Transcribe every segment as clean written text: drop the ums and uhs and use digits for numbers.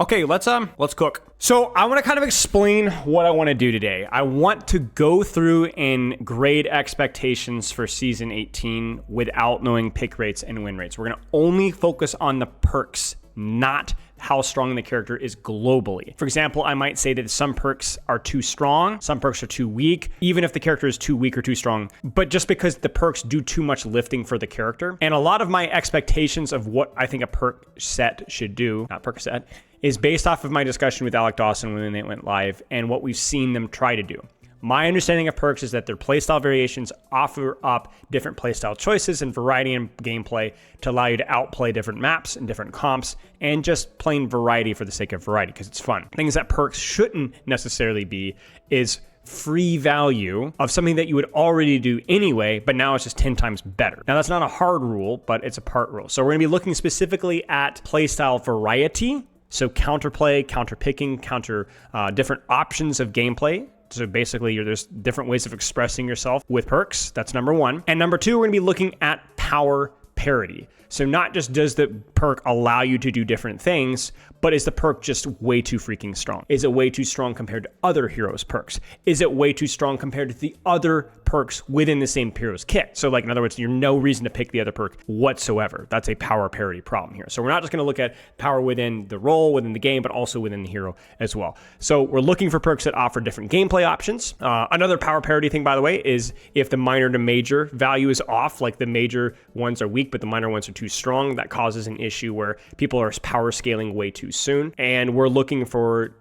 Okay, let's cook. So I want to kind of explain what I want to do today. I want to go through and grade expectations for Season 18 without knowing pick rates and win rates. We're going to only focus on the perks, not how strong the character is globally. For example, I might say that some perks are too strong, some perks are too weak, even if the character is too weak or too strong, but just because the perks do too much lifting for the character. And a lot of my expectations of what I think a perk set should do, not perk set, is based off of my discussion with Alec Dawson when it went live and what we've seen them try to do. My understanding of perks is that their playstyle variations offer up different playstyle choices and variety in gameplay to allow you to outplay different maps and different comps and just plain variety for the sake of variety because it's fun. Things that perks shouldn't necessarily be is free value of something that you would already do anyway, but now it's just 10 times better. Now that's not a hard rule, but it's a part rule. So we're gonna be looking specifically at playstyle variety. So counterplay, counterpicking, different options of gameplay. So basically, there's different ways of expressing yourself with perks. That's number one. And number two, we're going to be looking at power parity. So not just does the perk allow you to do different things, but is the perk just way too freaking strong? Is it way too strong compared to other heroes' perks? Is it way too strong compared to the other perks within the same hero's kit? So like, in other words, you're no reason to pick the other perk whatsoever. That's a power parity problem here. So we're not just going to look at power within the role, within the game, but also within the hero as well. So we're looking for perks that offer different gameplay options. Another power parity thing, by the way, is if the minor to major value is off, like the major ones are weak, but the minor ones are too strong, that causes an issue where people are power scaling way too soon. And we're looking for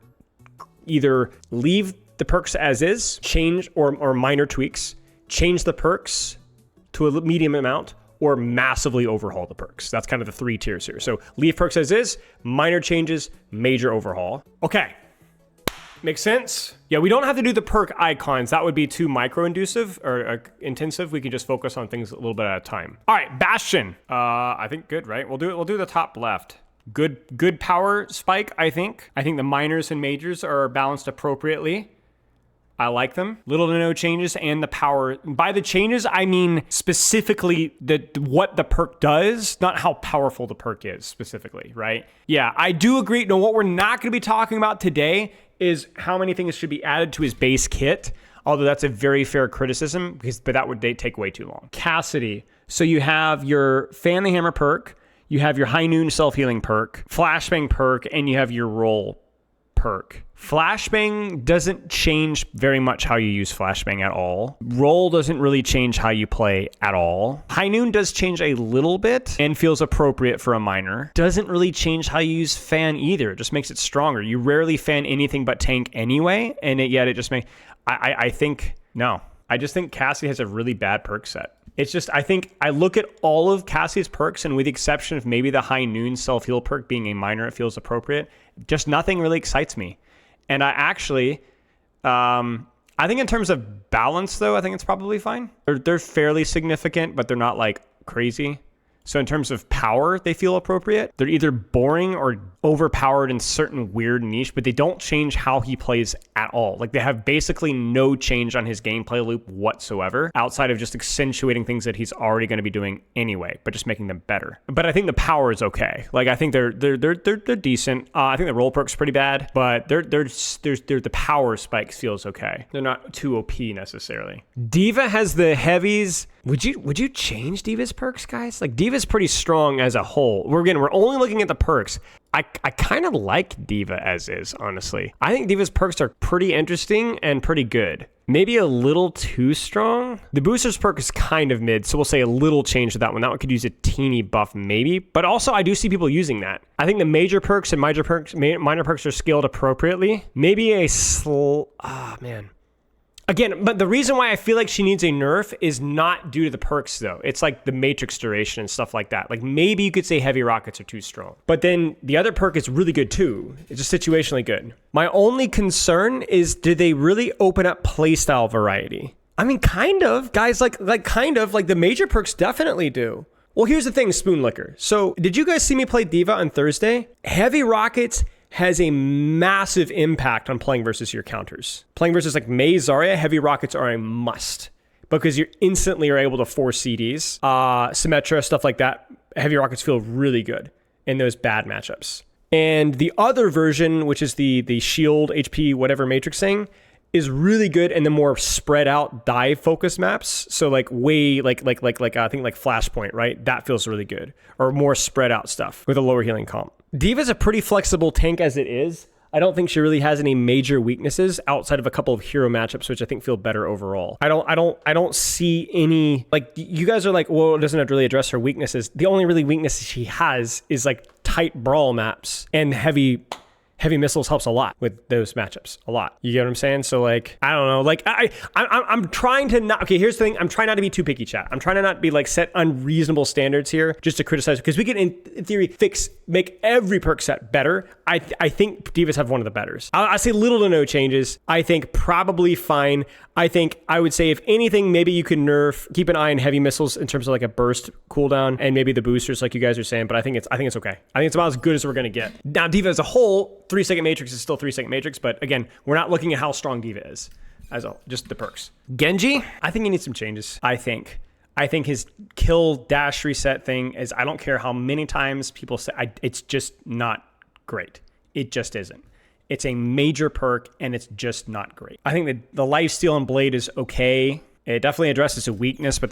either leave the perks as is, change or minor tweaks, change the perks to a medium amount, or massively overhaul the perks. That's kind of the 3 tiers here. So leave perks as is, minor changes, major overhaul. Okay. Makes sense? Yeah, we don't have to do the perk icons. That would be too micro-inducive or intensive. We can just focus on things a little bit at a time. All right, Bastion. I think good, right? We'll do the top left. Good power spike, I think. I think the minors and majors are balanced appropriately. I like them. Little to no changes and the power. By the changes, I mean specifically what the perk does, not how powerful the perk is specifically, right? Yeah, I do agree. No, what we're not going to be talking about today is how many things should be added to his base kit, although that's a very fair criticism, but that would take way too long. Cassidy. So you have your Fan the Hammer perk, you have your High Noon self-healing perk, Flashbang perk, and you have your Roll perk. Flashbang doesn't change very much how you use Flashbang at all. Roll doesn't really change how you play at all. High Noon does change a little bit and feels appropriate for a minor. Doesn't really change how you use Fan either. It just makes it stronger. You rarely fan anything but tank anyway, and yet it just makes... I just think Cassidy has a really bad perk set. It's just, I think I look at all of Cassie's perks, and with the exception of maybe the High Noon self-heal perk being a minor, it feels appropriate. Just nothing really excites me. And I actually, I think in terms of balance, though, I think it's probably fine. They're fairly significant, but they're not like crazy. So in terms of power, they feel appropriate. They're either boring or overpowered in certain weird niche, but they don't change how he plays at all. Like they have basically no change on his gameplay loop whatsoever, outside of just accentuating things that he's already going to be doing anyway, but just making them better. But I think the power is okay. Like I think they're decent. I think the roll perk's pretty bad, but the power spikes feels okay. They're not too OP necessarily. D.Va has the heavies. Would you change D.Va's perks, guys? Like D.Va's pretty strong as a whole. We're only looking at the perks. I kind of like D.Va as is, honestly. I think D.Va's perks are pretty interesting and pretty good. Maybe a little too strong. The boosters perk is kind of mid, so we'll say a little change to that one. That one could use a teeny buff maybe, but also I do see people using that. I think the major perks and minor perks are scaled appropriately. Maybe man. Again, but the reason why I feel like she needs a nerf is not due to the perks, though. It's like the matrix duration and stuff like that. Like maybe you could say heavy rockets are too strong. But then the other perk is really good too. It's just situationally good. My only concern is, did they really open up playstyle variety? I mean, kind of. Guys, like the major perks definitely do. Well, here's the thing, Spoon Liquor. So did you guys see me play D.Va on Thursday? Heavy rockets has a massive impact on playing versus your counters. Playing versus like Mei, Zarya, heavy rockets are a must because you instantly are able to force CDs. Symmetra, stuff like that. Heavy rockets feel really good in those bad matchups. And the other version, which is the shield, HP, whatever matrix thing, is really good in the more spread out dive focus maps. So like way like I think like Flashpoint, right? That feels really good. Or more spread out stuff with a lower healing comp. D.Va's a pretty flexible tank as it is. I don't think she really has any major weaknesses outside of a couple of hero matchups, which I think feel better overall. I don't see any, like, you guys are like, well, it doesn't really address her weaknesses. The only really weaknesses she has is like tight brawl maps, and heavy missiles helps a lot with those matchups, a lot. You get what I'm saying? So like, I don't know, like I'm trying to not, okay, here's the thing. I'm trying not to be too picky, chat. I'm trying to not be like set unreasonable standards here just to criticize, because we can in theory make every perk set better. I think D.Vas have one of the betters. I say little to no changes. I think probably fine. I would say if anything, maybe you could keep an eye on heavy missiles in terms of like a burst cooldown and maybe the boosters like you guys are saying, but I think it's okay. I think it's about as good as we're going to get. Now, D.Va as a whole, 3-second matrix is still 3-second matrix, but again, we're not looking at how strong D.Va is as just the perks. Genji, I think he needs some changes. I think his kill dash reset thing is, I don't care how many times people say, it's just not great. It just isn't. It's a major perk, and it's just not great. I think that the lifesteal and blade is okay. It definitely addresses a weakness, but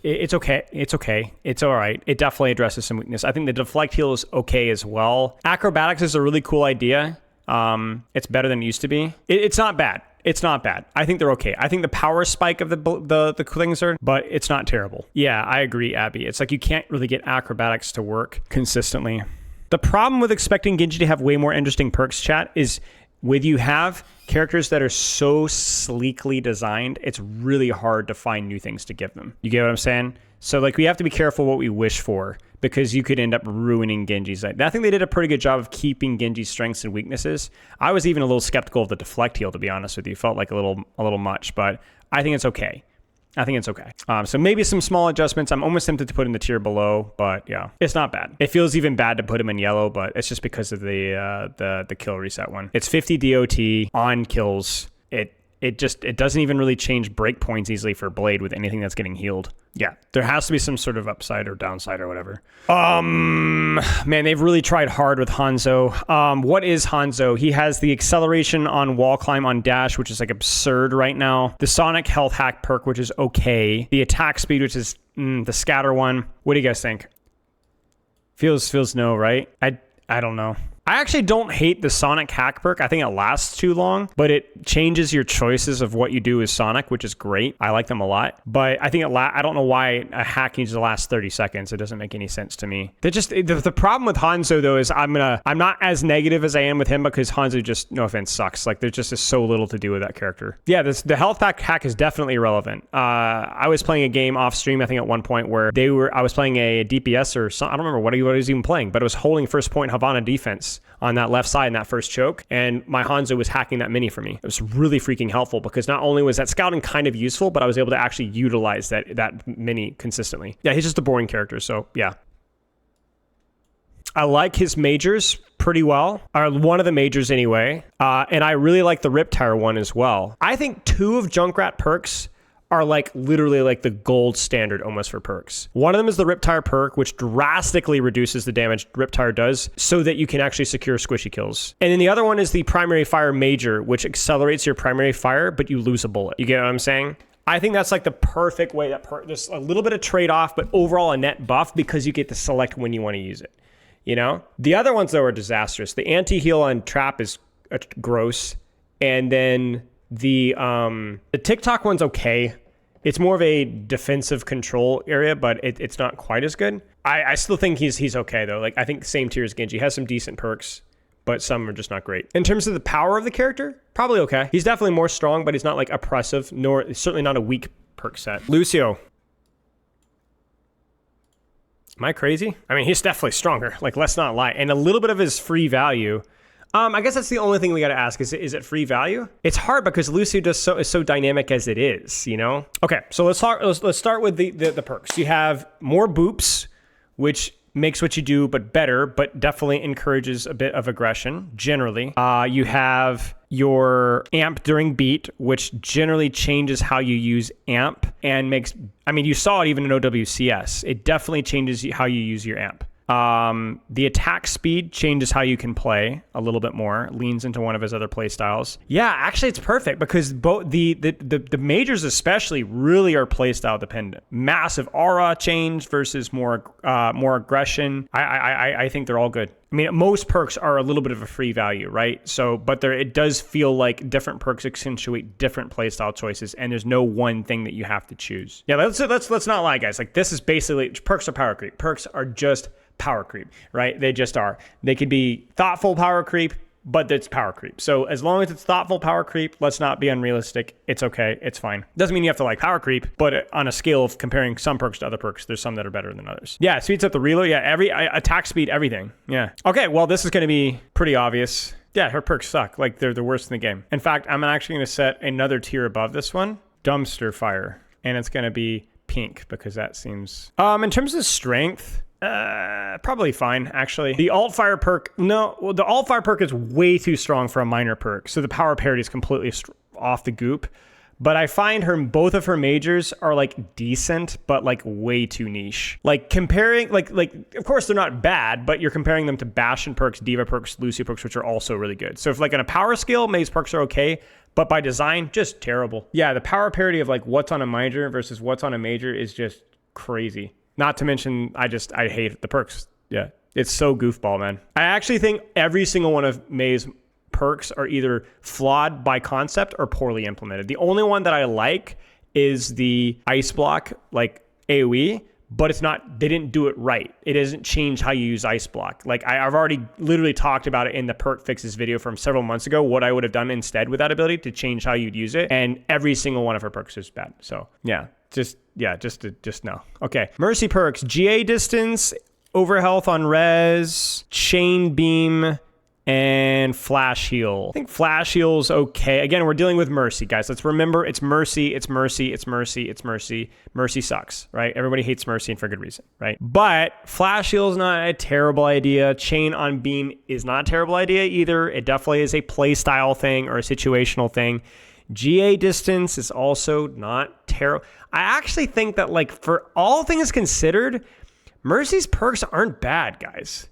it's okay. It's okay. It's all right. It definitely addresses some weakness. I think the deflect heal is okay as well. Acrobatics is a really cool idea. It's better than it used to be. It's not bad. It's not bad. I think they're okay. I think the power spike of the things are, but it's not terrible. Yeah, I agree, Abby. It's like you can't really get acrobatics to work consistently. The problem with expecting Genji to have way more interesting perks, chat, is when you have characters that are so sleekly designed, it's really hard to find new things to give them. You get what I'm saying? So like, we have to be careful what we wish for, because you could end up ruining Genji's. I think they did a pretty good job of keeping Genji's strengths and weaknesses. I was even a little skeptical of the deflect heal, to be honest with you. Felt like a little much, but I think it's okay. So maybe some small adjustments. I'm almost tempted to put in the tier below, but yeah, it's not bad. It feels even bad to put him in yellow, but it's just because of the kill reset one. It's 50 DOT on kills. It doesn't even really change break points easily for Blade with anything that's getting healed. Yeah, there has to be some sort of upside or downside or whatever. Man, they've really tried hard with Hanzo. What is Hanzo? He has the acceleration on wall climb on dash, which is like absurd right now. The Sonic health hack perk, which is okay. The attack speed, which is the scatter one. What do you guys think? Feels no, right? I don't know. I actually don't hate the Sonic hack perk. I think it lasts too long, but it changes your choices of what you do with Sonic, which is great. I like them a lot, but I think I don't know why a hack needs to last 30 seconds. It doesn't make any sense to me. The problem with Hanzo though is I'm not as negative as I am with him, because Hanzo just, no offense, sucks. Like, there's just so little to do with that character. Yeah, the health pack hack is definitely relevant. I was playing a game off stream, I think at one point, where I was playing a DPS or something. I don't remember what I was even playing, but I was holding first point Havana defense on that left side in that first choke, and my Hanzo was hacking that mini for me. It was really freaking helpful, because not only was that scouting kind of useful, but I was able to actually utilize that mini consistently. Yeah, he's just a boring character, so yeah. I like his majors pretty well, or one of the majors anyway, and I really like the Riptire one as well. I think 2 of Junkrat perks are like literally like the gold standard almost for perks. One of them is the Riptire perk, which drastically reduces the damage Riptire does so that you can actually secure squishy kills. And then the other one is the primary fire major, which accelerates your primary fire, but you lose a bullet. You get what I'm saying? I think that's like the perfect way that there's a little bit of trade-off, but overall a net buff, because you get to select when you want to use it. You know? The other ones though are disastrous. The anti-heal on trap is gross. And then the TikTok one's okay. It's more of a defensive control area, but it's not quite as good. I still think he's okay though. Like, I think same tier as Genji. Has some decent perks, but some are just not great. In terms of the power of the character, probably okay. He's definitely more strong, but he's not like oppressive, nor certainly not a weak perk set. Lucio. Am I crazy? I mean, he's definitely stronger. Like, let's not lie. And a little bit of his free value. I guess that's the only thing we got to ask. Is it free value? It's hard because Lucio is so dynamic as it is, you know? Okay, so let's start with the perks. You have more boops, which makes what you do but better, but definitely encourages a bit of aggression, generally. You have your amp during beat, which generally changes how you use amp and makes... I mean, you saw it even in OWCS. It definitely changes how you use your amp. The attack speed changes how you can play a little bit more, leans into one of his other play styles. Yeah, actually it's perfect because both the majors especially really are play style dependent. Massive aura change versus more aggression. I think they're all good. I mean, most perks are a little bit of a free value, right? So, but it does feel like different perks accentuate different playstyle choices, and there's no one thing that you have to choose. Yeah, let's not lie, guys. Like, this is basically, perks are power creep. Perks are just power creep, right? They just are. They could be thoughtful power creep, but it's power creep. So as long as it's thoughtful power creep, let's not be unrealistic. It's okay. It's fine. Doesn't mean you have to like power creep, but on a scale of comparing some perks to other perks, there's some that are better than others. Yeah, speeds up the reload. Yeah, attack speed, everything. Yeah. Okay, well, this is going to be pretty obvious. Yeah, her perks suck. Like, they're the worst in the game. In fact, I'm actually going to set another tier above this one, Dumpster Fire. And it's going to be pink because that seems... in terms of strength... probably fine, actually. The alt fire perk, the alt fire perk is way too strong for a minor perk, so the power parity is completely off the goop. But I find both of her majors are like decent, but like way too niche. Like comparing, like of course they're not bad, but you're comparing them to Bastion perks, Diva perks, Lucio perks, which are also really good. So if like on a power scale, May's perks are okay, but by design, just terrible. Yeah, the power parity of like what's on a minor versus what's on a major is just crazy. Not to mention, I hate the perks. Yeah, it's so goofball, man. I actually think every single one of May's perks are either flawed by concept or poorly implemented. The only one that I like is the ice block, like AoE, but it's not, they didn't do it right. It doesn't change how you use ice block. Like I've already literally talked about it in the perk fixes video from several months ago, what I would have done instead with that ability to change how you'd use it. And every single one of her perks is bad. So yeah. Just no. Okay. Mercy perks, GA distance, overhealth on res, chain beam, and flash heal. I think flash heal's okay. Again, we're dealing with Mercy, guys. Let's remember it's Mercy, it's Mercy, it's Mercy, it's Mercy. Mercy sucks, right? Everybody hates Mercy and for good reason, right? But flash heal's not a terrible idea. Chain on beam is not a terrible idea either. It definitely is a play style thing or a situational thing. GA distance is also not terrible. I actually think that, like, for all things considered, Mercy's perks aren't bad, guys.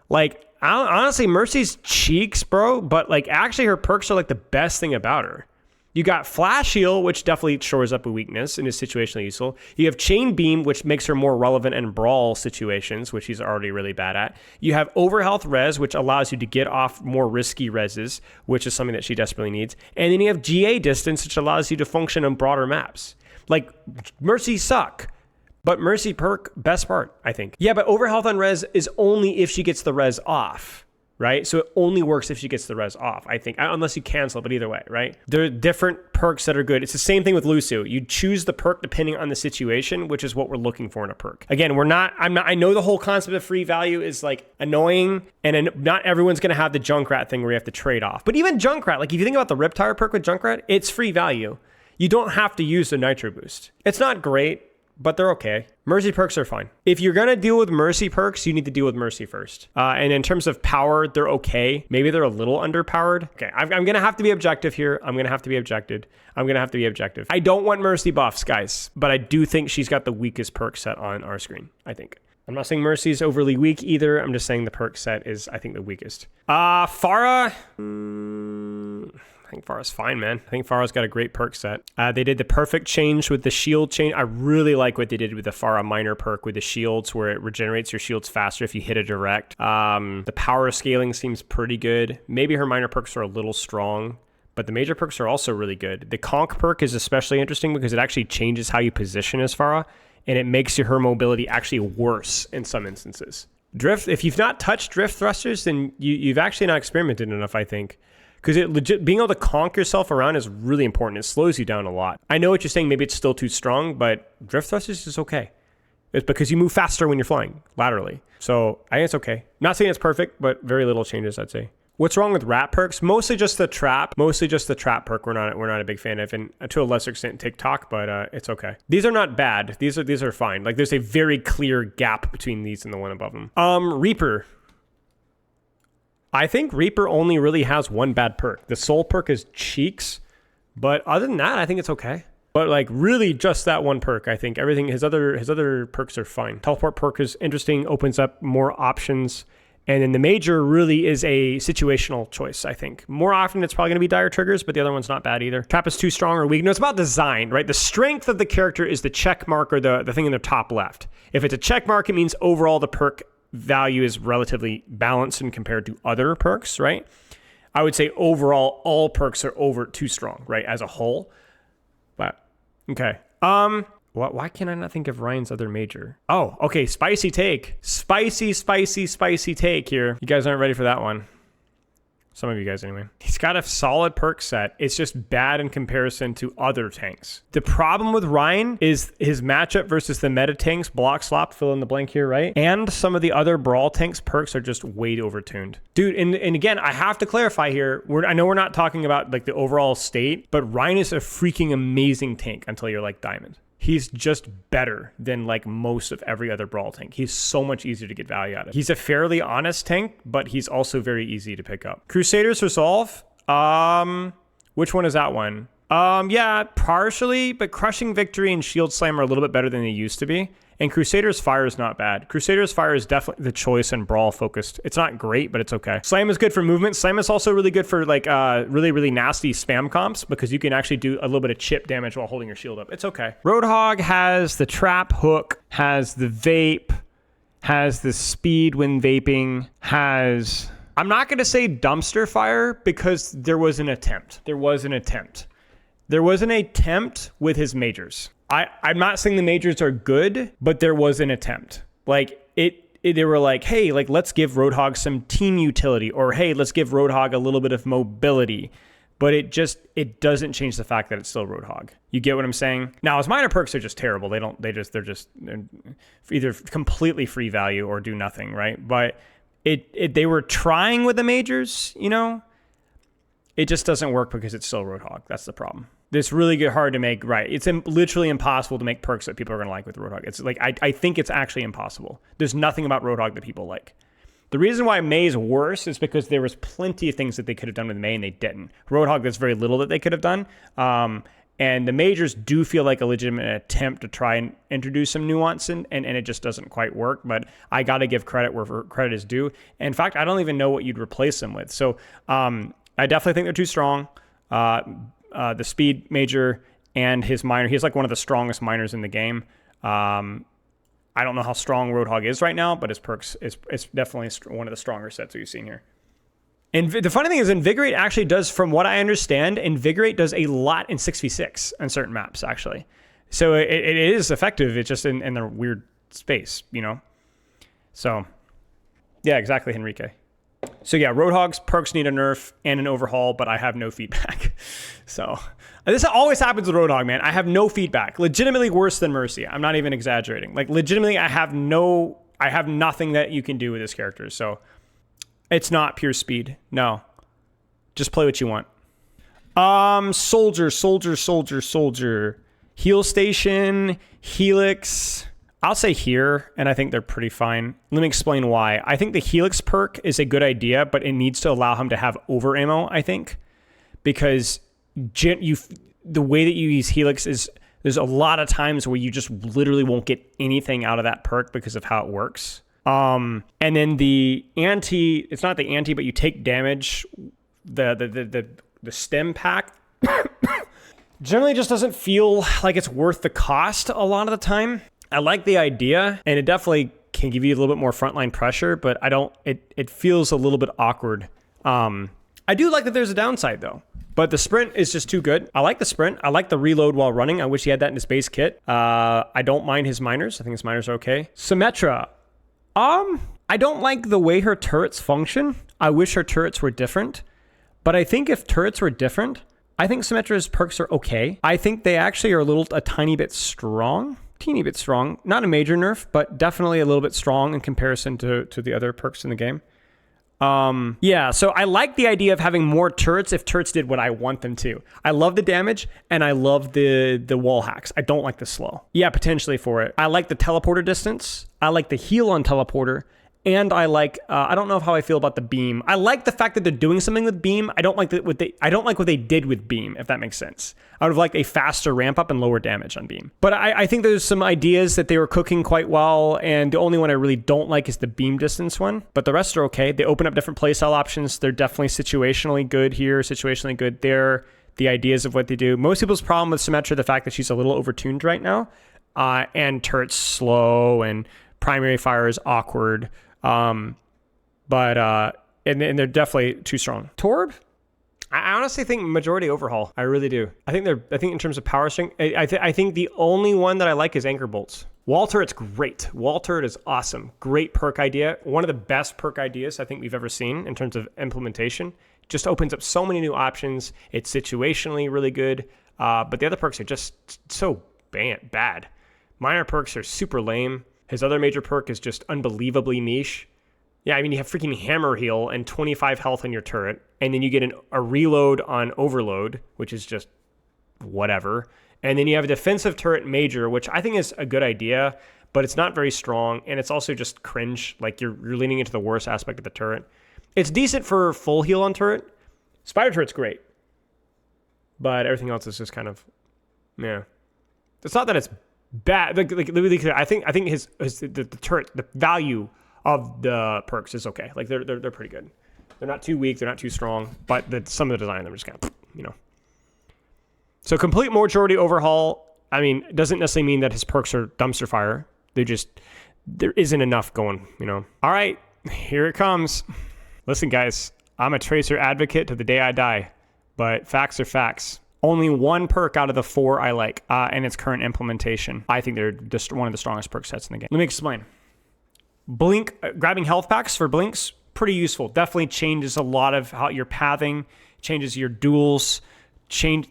Like, honestly, Mercy's cheeks, bro, but, like, actually her perks are, like, the best thing about her. You got Flash Heal, which definitely shores up a weakness and is situationally useful. You have Chain Beam, which makes her more relevant in brawl situations, which she's already really bad at. You have Overhealth Res, which allows you to get off more risky reses, which is something that she desperately needs. And then you have GA Distance, which allows you to function on broader maps. Like, Mercy suck, but Mercy perk, best part, I think. Yeah, but Overhealth on Res is only if she gets the res off. Right? So it only works if she gets the res off, I think, unless you cancel, but either way, right? There are different perks that are good. It's the same thing with Lucio. You choose the perk depending on the situation, which is what we're looking for in a perk. Again, I know the whole concept of free value is like annoying, and not everyone's going to have the Junkrat thing where you have to trade off. But even Junkrat, like if you think about the Riptire perk with Junkrat, it's free value. You don't have to use the Nitro Boost. It's not great, but they're okay. Mercy perks are fine. If you're going to deal with Mercy perks, you need to deal with Mercy first. And in terms of power, they're okay. Maybe they're a little underpowered. Okay, I'm going to have to be objective here. I don't want Mercy buffs, guys, but I do think she's got the weakest perk set on our screen, I think. I'm not saying Mercy's overly weak either. I'm just saying the perk set is, I think, the weakest. Pharah... I think Pharah's fine, man. I think Pharah's got a great perk set. They did the perfect change with the shield change. I really like what they did with the Pharah minor perk with the shields, where it regenerates your shields faster if you hit a direct. The power scaling seems pretty good. Maybe her minor perks are a little strong, but the major perks are also really good. The Conk perk is especially interesting because it actually changes how you position as Pharah, and it makes her mobility actually worse in some instances. Drift, if you've not touched drift thrusters, then you've actually not experimented enough, I think. Because being able to conk yourself around is really important. It slows you down a lot. I know what you're saying. Maybe it's still too strong, but drift thrusters is okay. It's because you move faster when you're flying laterally. So I think it's okay. Not saying it's perfect, but very little changes, I'd say. What's wrong with rat perks? Mostly just the trap. Perk we're not a big fan of, and to a lesser extent TikTok, but it's okay. These are not bad. These are fine. Like there's a very clear gap between these and the one above them. Reaper. I think Reaper only really has one bad perk. The soul perk is cheeks, but other than that, I think it's okay. But like really just that one perk, I think. Everything, his other perks are fine. Teleport perk is interesting, opens up more options. And then the major really is a situational choice, I think. More often, it's probably going to be dire triggers, but the other one's not bad either. Trap is too strong or weak. No, it's about design, right? The strength of the character is the check mark or the thing in the top left. If it's a check mark, it means overall the perk value is relatively balanced and compared to other perks, right? I would say overall, all perks are too strong, right, as a whole. But, okay. Why can I not think of Ryan's other major? Oh, okay, spicy take. Spicy take here. You guys aren't ready for that one. Some of you guys anyway. He's got a solid perk set. It's just bad in comparison to other tanks. The problem with Ryan is his matchup versus the meta tanks, block slop, fill in the blank here, right? And some of the other brawl tanks perks are just way overtuned. Dude, and again, I have to clarify here. I know we're not talking about like the overall state, but Ryan is a freaking amazing tank until you're like diamond. He's just better than like most of every other brawl tank. He's so much easier to get value out of. He's a fairly honest tank, but he's also very easy to pick up. Crusaders Resolve. Which one is that one? Yeah, partially, but Crushing Victory and Shield Slam are a little bit better than they used to be. And Crusader's Fire is not bad. Crusader's Fire is definitely the choice and brawl focused. It's not great, but it's okay. Slam is good for movement. Slam is also really good for like really nasty spam comps because you can actually do a little bit of chip damage while holding your shield up. It's okay. Roadhog has the trap hook, has the vape, has the speed when vaping, has... I'm not going to say dumpster fire because there was an attempt. There was an attempt with his majors. I'm not saying the majors are good, but there was an attempt. Like they were like, hey, like let's give Roadhog some team utility, or hey, let's give Roadhog a little bit of mobility. But it doesn't change the fact that it's still Roadhog. You get what I'm saying? Now his minor perks are just terrible. They're just either completely free value or do nothing, right? But they were trying with the majors, you know? It just doesn't work because it's still Roadhog. That's the problem. It's really hard to make, right? It's literally impossible to make perks that people are going to like with Roadhog. It's like, I think it's actually impossible. There's nothing about Roadhog that people like. The reason why Mei is worse is because there was plenty of things that they could have done with Mei and they didn't. Roadhog, there's very little that they could have done. And the majors do feel like a legitimate attempt to try and introduce some nuance and it just doesn't quite work. But I got to give credit where credit is due. In fact, I don't even know what you'd replace them with. So I definitely think they're too strong. The speed major and his minor. He's like one of the strongest minors in the game. I don't know how strong Roadhog is right now, but his perks is definitely one of the stronger sets that you've seen here. And the funny thing is Invigorate actually does, from what I understand, Invigorate does a lot in 6v6 on certain maps, actually. So it is effective. It's just in the weird space, you know? So, yeah, exactly, Henrique. So yeah, Roadhog's perks need a nerf and an overhaul, but I have no feedback. So this always happens with Roadhog, man. I have no feedback. Legitimately worse than Mercy. I'm not even exaggerating. Like legitimately, I have nothing that you can do with this character. So it's not pure speed. No, just play what you want. Soldier. Heal station, Helix. I'll say here, and I think they're pretty fine. Let me explain why. I think the Helix perk is a good idea, but it needs to allow him to have over ammo, I think. Because the way that you use Helix is there's a lot of times where you just literally won't get anything out of that perk because of how it works. And then the anti, it's not the anti, but you take damage, the stem pack generally just doesn't feel like it's worth the cost a lot of the time. I like the idea, and it definitely can give you a little bit more frontline pressure, but it feels a little bit awkward. I do like that there's a downside, though. But the sprint is just too good. I like the sprint. I like the reload while running. I wish he had that in his base kit. I don't mind his minors. I think his minors are okay. Symmetra. I don't like the way her turrets function. I wish her turrets were different. But I think if turrets were different, I think Symmetra's perks are okay. I think they actually are a tiny bit strong. Teeny bit strong. Not a major nerf, but definitely a little bit strong in comparison to the other perks in the game. Yeah, so I like the idea of having more turrets if turrets did what I want them to. I love the damage, and I love the wall hacks. I don't like the slow. Yeah, potentially for it. I like the teleporter distance. I like the heal on teleporter, And I like, I don't know how I feel about the beam. I like the fact that they're doing something with beam. I don't like what they did with beam, if that makes sense. I would have liked a faster ramp up and lower damage on beam. But I think there's some ideas that they were cooking quite well, and the only one I really don't like is the beam distance one. But the rest are okay. They open up different playstyle options. They're definitely situationally good here, situationally good there. The ideas of what they do. Most people's problem with Symmetra, the fact that she's a little overtuned right now, and turret's slow, and primary fire is awkward. And they're definitely too strong. Torb? I honestly think majority overhaul. I really do. I think in terms of power strength, I think the only one that I like is Anchor Bolts. Wall turret's great. Wall turret is awesome. Great perk idea. One of the best perk ideas I think we've ever seen in terms of implementation. Just opens up so many new options. It's situationally really good. But the other perks are just so bad. Minor perks are super lame. His other major perk is just unbelievably niche. Yeah, I mean, you have freaking hammer heal and 25 health on your turret, and then you get a reload on overload, which is just whatever. And then you have a defensive turret major, which I think is a good idea, but it's not very strong, and it's also just cringe. Like, you're leaning into the worst aspect of the turret. It's decent for full heal on turret. Spider turret's great, but everything else is just kind of, yeah. It's not that it's bad. Like I think the turret, the value of the perks is okay. Like they're pretty good. They're not too weak. They're not too strong. But some of the design of them are just kind of, So complete majority overhaul. I mean, doesn't necessarily mean that his perks are dumpster fire. There isn't enough going. All right, here it comes. Listen, guys, I'm a Tracer advocate to the day I die, but facts are facts. Only one perk out of the 4 I like, and its current implementation. I think they're just one of the strongest perk sets in the game. Let me explain. Blink, grabbing health packs for blinks, pretty useful. Definitely changes a lot of how your pathing, changes your duels, you're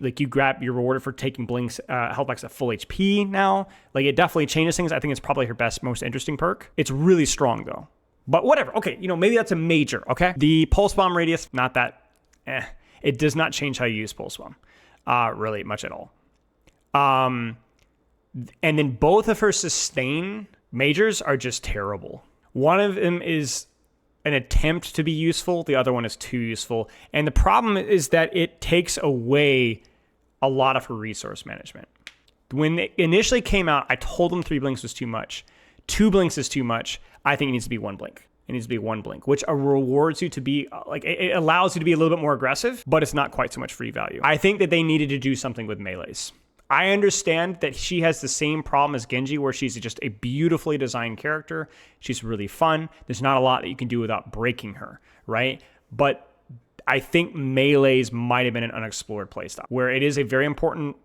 rewarded for taking blinks, health packs at full HP now. Like, it definitely changes things. I think it's probably her best, most interesting perk. It's really strong though. But whatever, okay, maybe that's a major, okay? The pulse bomb radius, not that, It does not change how you use pulse bomb. Really much at all. And then both of her sustain majors are just terrible. One of them is an attempt to be useful. The other one is too useful. And the problem is that it takes away a lot of her resource management. When it initially came out, I told them 3 blinks was too much. 2 blinks is too much. I think it needs to be 1 blink. It needs to be 1 blink, which rewards you to be, it allows you to be a little bit more aggressive, but it's not quite so much free value. I think that they needed to do something with melees. I understand that she has the same problem as Genji, where she's just a beautifully designed character. She's really fun. There's not a lot that you can do without breaking her, right? But I think melees might have been an unexplored playstyle, where it is a very important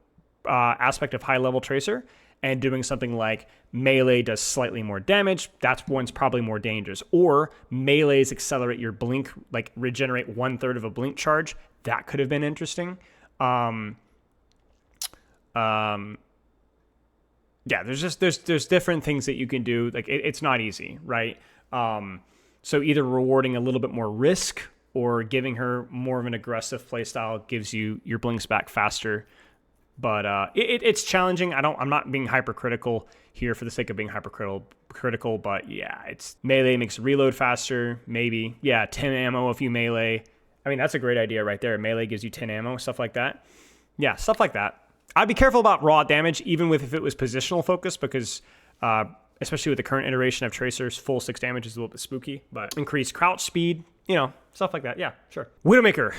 aspect of high-level Tracer, and doing something like melee does slightly more damage, that's one's probably more dangerous. Or melees accelerate your blink, like regenerate 1/3 of a blink charge. That could have been interesting. Yeah, there's different things that you can do. Like it's not easy, right? So either rewarding a little bit more risk or giving her more of an aggressive playstyle gives you your blinks back faster. But it's challenging. I'm not being hypercritical here for the sake of being hypercritical. But yeah, it's melee makes reload faster. Maybe 10 ammo if you melee. I mean, that's a great idea right there. Melee gives you 10 ammo, stuff like that. Yeah, stuff like that. I'd be careful about raw damage, even with if it was positional focus, because especially with the current iteration of Tracers, full 6 damage is a little bit spooky. But increased crouch speed, stuff like that. Yeah, sure. Widowmaker.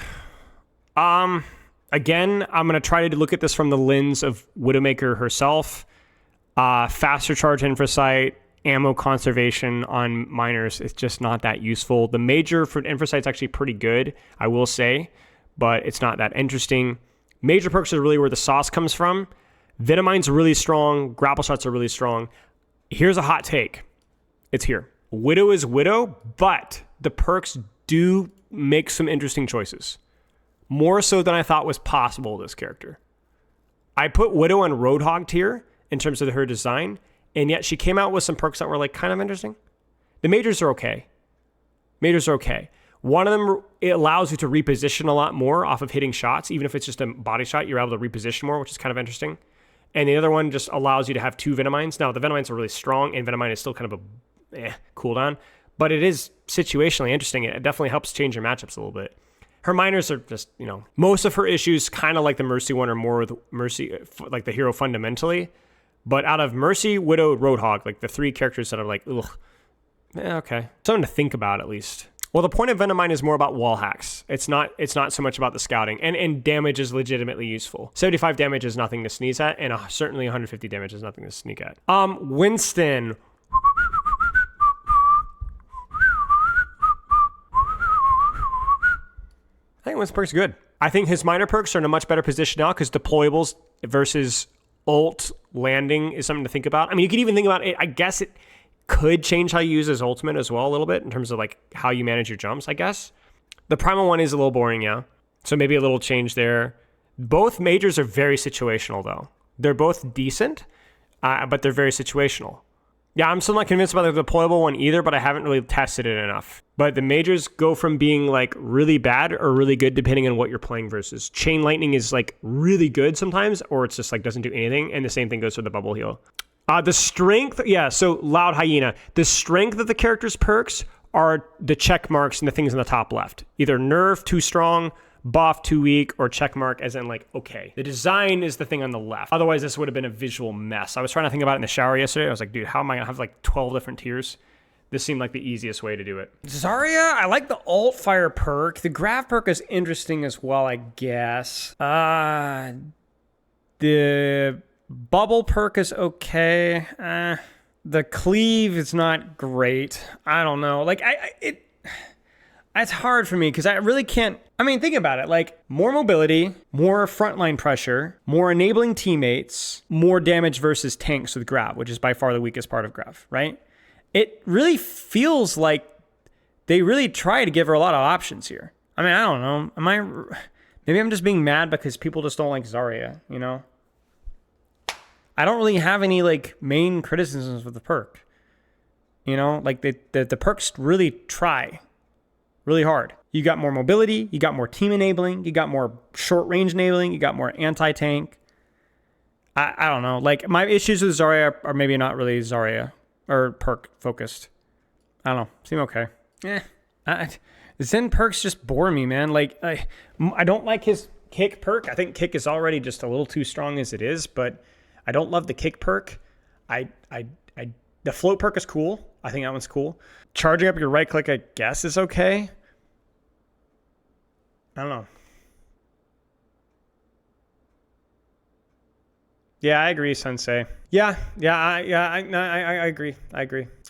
Again, I'm going to try to look at this from the lens of Widowmaker herself. Faster charge infrasight, ammo conservation on miners, it's just not that useful. The major for infrasight's actually pretty good, I will say, but it's not that interesting. Major perks are really where the sauce comes from. Venomine's really strong. Grapple shots are really strong. Here's a hot take. It's here. Widow is Widow, but the perks do make some interesting choices. More so than I thought was possible with this character. I put Widow on Roadhog tier in terms of her design, and yet she came out with some perks that were like kind of interesting. The majors are okay. One of them, it allows you to reposition a lot more off of hitting shots. Even if it's just a body shot, you're able to reposition more, which is kind of interesting. And the other one just allows you to have 2 Venomines. Now, the Venomines are really strong, and Venomine is still kind of a cooldown. but it is situationally interesting. It definitely helps change your matchups a little bit. Her minors are just, most of her issues, kind of like the Mercy one, are more with Mercy, like the hero fundamentally. But out of Mercy, Widow, Roadhog, like the 3 characters that are like, ugh, okay. Something to think about at least. Well, the point of Venomine is more about wall hacks. It's not so much about the scouting. And damage is legitimately useful. 75 damage is nothing to sneeze at, and certainly 150 damage is nothing to sneak at. Winston. I think Winston perk's good. I think his minor perks are in a much better position now because deployables versus ult landing is something to think about. I mean, you could even think about it. I guess it could change how you use his ultimate as well a little bit in terms of like how you manage your jumps, I guess. The primal one is a little boring, yeah. So maybe a little change there. Both majors are very situational though. They're both decent, but they're very situational. Yeah, I'm still not convinced about the deployable one either, but I haven't really tested it enough. But the majors go from being like really bad or really good depending on what you're playing versus. Chain Lightning is like really good sometimes, or it's just like doesn't do anything, and the same thing goes for the bubble heal. The strength, so Loud Hyena. The strength of the character's perks are the check marks and the things in the top left. Either nerf, too strong, buff, too weak, or check mark as in like, okay. The design is the thing on the left. Otherwise, this would have been a visual mess. I was trying to think about it in the shower yesterday. I was like, dude, how am I going to have like 12 different tiers? This seemed like the easiest way to do it. Zarya, I like the alt fire perk. The grav perk is interesting as well, I guess. The bubble perk is okay. The cleave is not great. I don't know. Like, it's hard for me because I really can't. I mean, think about it. Like, more mobility, more frontline pressure, more enabling teammates, more damage versus tanks with Grav, which is by far the weakest part of Grav, right? It really feels like they really try to give her a lot of options here. I mean, I don't know. Maybe I'm just being mad because people just don't like Zarya, I don't really have any, like, main criticisms with the perk. Like, the perks really try really hard. You got more mobility, you got more team enabling, you got more short range enabling, you got more anti-tank. I don't know. Like, my issues with Zarya are maybe not really Zarya or perk focused. I don't know. Seem okay. Zen perks just bore me, man. Like, I don't like his kick perk. I think kick is already just a little too strong as it is, but I don't love the kick perk. The float perk is cool. I think that one's cool. Charging up your right click, I guess, is okay. I don't know. Yeah, I agree, Sensei. I agree.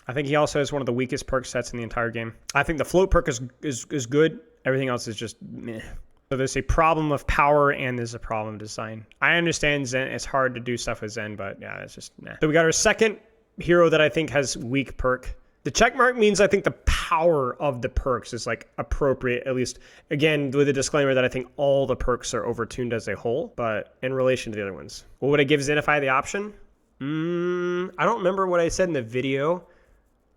I think he also has one of the weakest perk sets in the entire game. I think the float perk is good. Everything else is just meh. So there's a problem of power and there's a problem of design. I understand Zen. It's hard to do stuff with Zen, but yeah, it's just nah. So we got our second hero that I think has weak perk. The check mark means I think the power of the perks is like appropriate, at least, again, with a disclaimer that I think all the perks are overtuned as a whole, but in relation to the other ones. What would I give Zenify the option? I don't remember what I said in the video.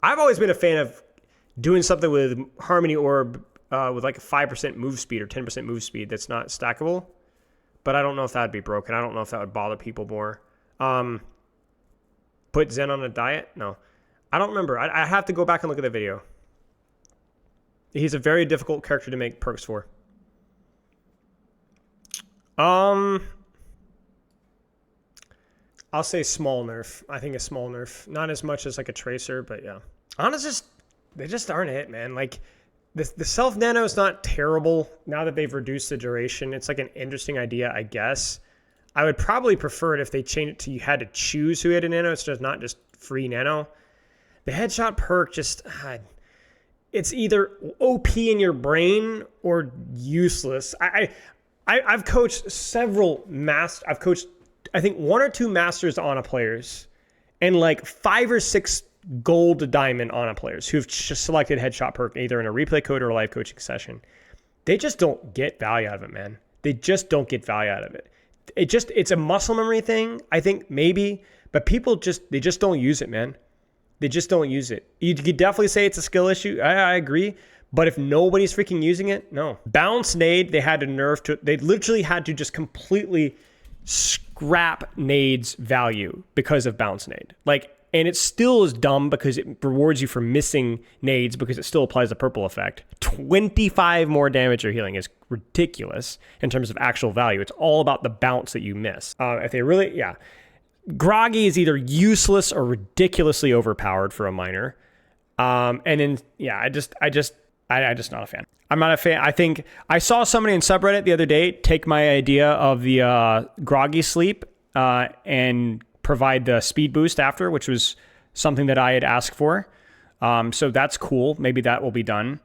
I've always been a fan of doing something with Harmony Orb with like a 5% move speed or 10% move speed that's not stackable, but I don't know if that would be broken. I don't know if that would bother people more. Put Zen on a diet? No. I don't remember. I have to go back and look at the video. He's a very difficult character to make perks for. I'll say small nerf. I think a small nerf. Not as much as like a tracer, but yeah. Honestly, they just aren't it, man. Like, the self nano is not terrible now that they've reduced the duration. It's like an interesting idea, I guess. I would probably prefer it if they changed it to you had to choose who had a nano. It's just not just free nano. The headshot perk just, it's either OP in your brain or useless. I've coached several I've coached, I think, 1 or 2 Masters Ana players and like 5 or 6 gold to diamond Ana players who've just selected headshot perk either in a replay code or a live coaching session. They just don't get value out of it, man. They just don't get value out of it. It's a muscle memory thing, I think, maybe, but people they just don't use it, man. They just don't use it. You could definitely say it's a skill issue. I agree. But if nobody's freaking using it, no. Bounce nade, they had to nerf to. They literally had to just completely scrap nade's value because of bounce nade. Like, and it still is dumb because it rewards you for missing nades because it still applies the purple effect. 25 more damage or healing is ridiculous in terms of actual value. It's all about the bounce that you miss. If they really, yeah. Groggy is either useless or ridiculously overpowered for a miner. And then, yeah, I just not a fan. I'm not a fan. I think I saw somebody in subreddit the other day take my idea of the groggy sleep and provide the speed boost after, which was something that I had asked for. So that's cool. Maybe that will be done.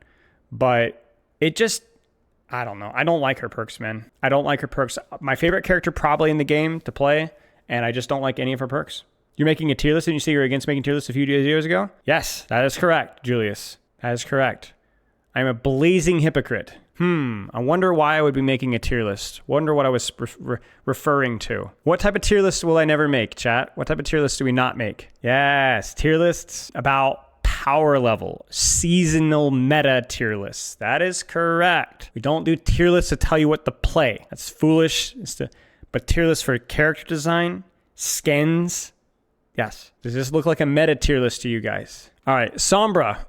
But it just, I don't know. I don't like her perks, man. I don't like her perks. My favorite character probably in the game to play, and I just don't like any of her perks. You're making a tier list, and you say you're against making tier lists a few years ago? Yes, that is correct, Julius. That is correct. I'm a blazing hypocrite. I wonder why I would be making a tier list. Wonder what I was referring to. What type of tier list will I never make, chat? What type of tier list do we not make? Yes, tier lists about power level. Seasonal meta tier lists. That is correct. We don't do tier lists to tell you what to play. That's foolish. But tier lists for character design, skins. Yes. Does this look like a meta tier list to you guys? All right, Sombra.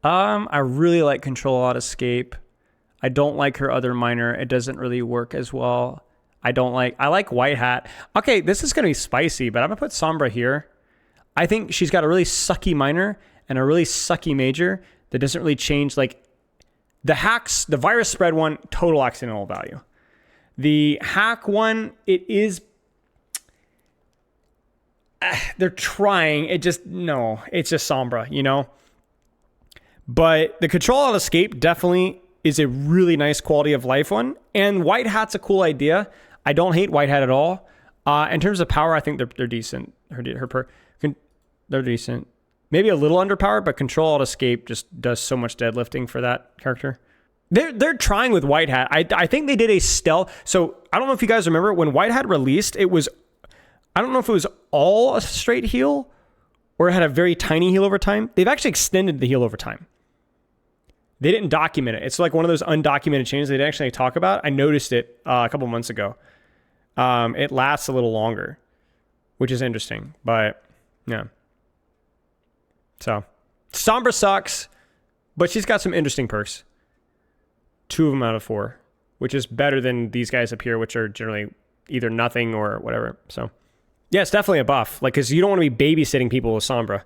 I really like Control Alt Escape. I don't like her other minor. It doesn't really work as well. I like White Hat. Okay, this is going to be spicy, but I'm going to put Sombra here. I think she's got a really sucky minor and a really sucky major that doesn't really change. Like the hacks, the virus spread one, total accidental value. The hack one, it's just Sombra, you know? But the Control Alt Escape definitely is a really nice quality of life one. And White Hat's a cool idea. I don't hate White Hat at all. In terms of power, I think they're decent. They're decent. Maybe a little underpowered, but Control Alt Escape just does so much deadlifting for that character. They're trying with White Hat. I think they did a stealth. So I don't know if you guys remember when White Hat released, I don't know if it was all a straight heal or it had a very tiny heal over time. They've actually extended the heal over time. They didn't document it. It's like one of those undocumented changes they didn't actually talk about. I noticed it a couple months ago. It lasts a little longer, which is interesting. But yeah. So Sombra sucks, but she's got some interesting perks. 2 of them out of 4, which is better than these guys up here, which are generally either nothing or whatever. So yeah, it's definitely a buff. Like, because you don't want to be babysitting people with Sombra.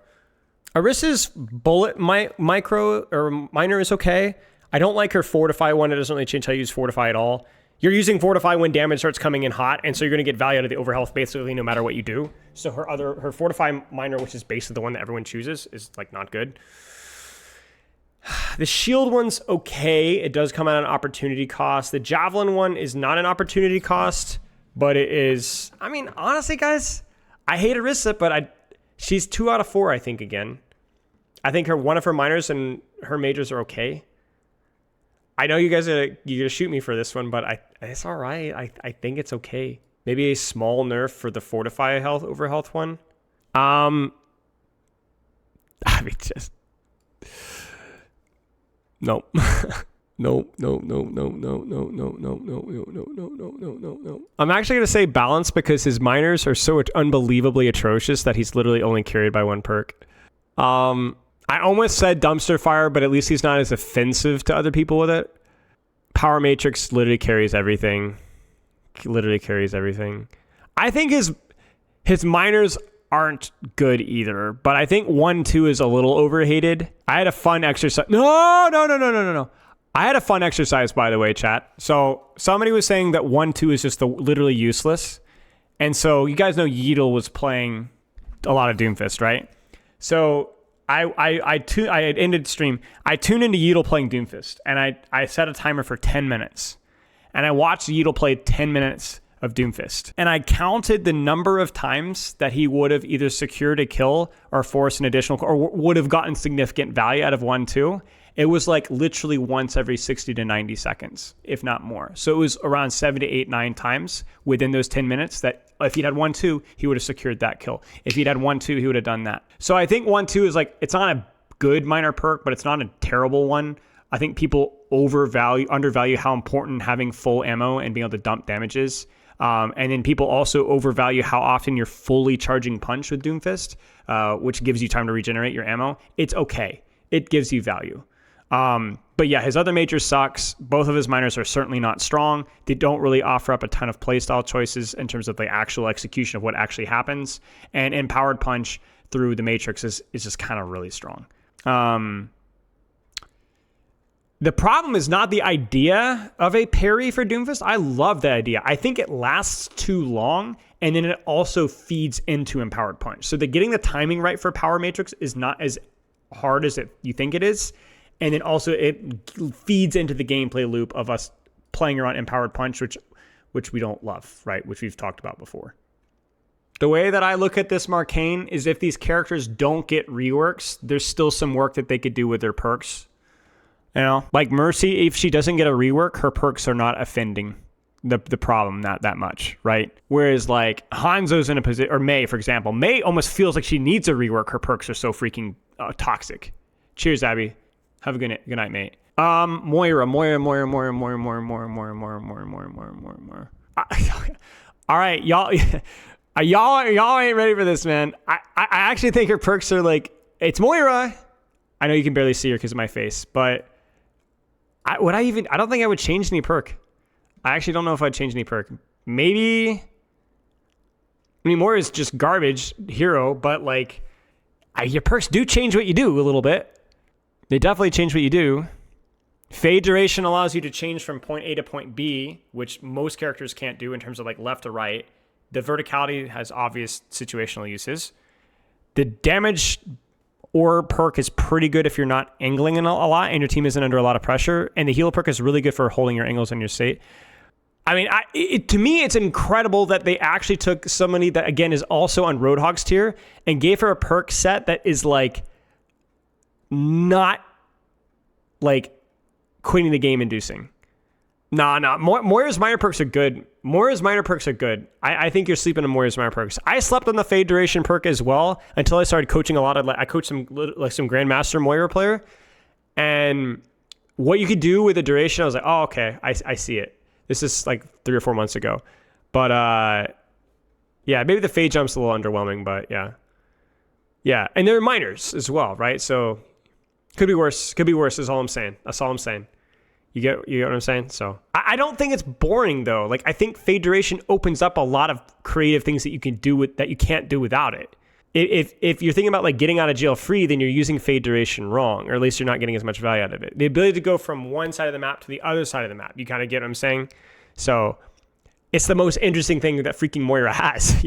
Orisa's bullet micro or minor is okay. I don't like her Fortify one. It doesn't really change how you use Fortify at all. You're using Fortify when damage starts coming in hot, and so you're going to get value out of the overhealth basically no matter what you do. So her Fortify minor, which is basically the one that everyone chooses, is like not good. The shield one's okay. It does come at an opportunity cost. The javelin one is not an opportunity cost, but it is. I mean, honestly, guys, I hate Orisa, but she's 2 out of 4, I think, again. I think one of her minors and her majors are okay. I know you guys are going to shoot me for this one, but it's all right. I think it's okay. Maybe a small nerf for the Fortify health over health one. I mean, just... No. No. I'm actually going to say balance because his minors are so unbelievably atrocious that he's literally only carried by 1 perk. I almost said dumpster fire, but at least he's not as offensive to other people with it. Power Matrix literally carries everything. I think his minors aren't good either, but I think 1-2 is a little overhated. I had a fun exercise. No. I had a fun exercise, by the way, chat. So somebody was saying that 1-2 is just literally useless. And so you guys know Yeatle was playing a lot of Doomfist, right? So I ended stream. I tuned into Yeatle playing Doomfist, and I set a timer for 10 minutes. And I watched Yeatle play 10 minutes of Doomfist. And I counted the number of times that he would have either secured a kill or forced an additional, or would have gotten significant value out of 1-2. It was like literally once every 60 to 90 seconds, if not more. So it was around 7 to 8, 9 times within those 10 minutes that if he'd had 1-2, he would have secured that kill. If he'd had 1-2, he would have done that. So I think 1-2 is like, it's not a good minor perk, but it's not a terrible one. I think people undervalue how important having full ammo and being able to dump damage is. And then people also overvalue how often you're fully charging punch with Doomfist, which gives you time to regenerate your ammo. It's okay. It gives you value. But yeah, his other major sucks. Both of his minors are certainly not strong. They don't really offer up a ton of playstyle choices in terms of the actual execution of what actually happens. And Empowered Punch through the Matrix is just kind of really strong. The problem is not the idea of a parry for Doomfist. I love the idea. I think it lasts too long, and then it also feeds into Empowered Punch. So getting the timing right for Power Matrix is not as hard as you think it is. And then also it feeds into the gameplay loop of us playing around Empowered Punch, which we don't love, right? Which we've talked about before. The way that I look at this Marcane is if these characters don't get reworks, there's still some work that they could do with their perks. You know, like Mercy, if she doesn't get a rework, her perks are not offending the problem not that much, right? Whereas like Hanzo's in a position, or Mei, for example, Mei almost feels like she needs a rework. Her perks are so freaking toxic. Cheers, Abby. Have a good night, mate. Moira. All right, y'all ain't ready for this, man. I actually think her perks are like, it's Moira. I know you can barely see her because of my face, but I don't think I would change any perk. I actually don't know if I'd change any perk. Maybe, I mean, Moira's just garbage hero, but like, your perks do change what you do a little bit. They definitely change what you do. Fade duration allows you to change from point A to point B, which most characters can't do in terms of like left to right. The verticality has obvious situational uses. The damage or perk is pretty good if you're not angling in a lot and your team isn't under a lot of pressure. And the heal perk is really good for holding your angles in your state. I mean, to me, it's incredible that they actually took somebody that, again, is also on Roadhog's tier and gave her a perk set that is like not like quitting the game inducing. Nah. Moira's minor perks are good. I think you're sleeping on Moira's minor perks. I slept on the fade duration perk as well until I started coaching a lot of, I coached some Grandmaster Moira player. And what you could do with the duration, I was like, oh, okay, I see it. This is like 3 or 4 months ago. But yeah, maybe the fade jump's a little underwhelming, but yeah. Yeah, and they're minors as well, right? So could be worse is all I'm saying. That's all I'm saying. You get what I'm saying? So I don't think it's boring though. Like I think fade duration opens up a lot of creative things that you can do that you can't do without it. If you're thinking about like getting out of jail free, then you're using fade duration wrong, or at least you're not getting as much value out of it. The ability to go from one side of the map to the other side of the map. You kind of get what I'm saying? So it's the most interesting thing that freaking Moira has,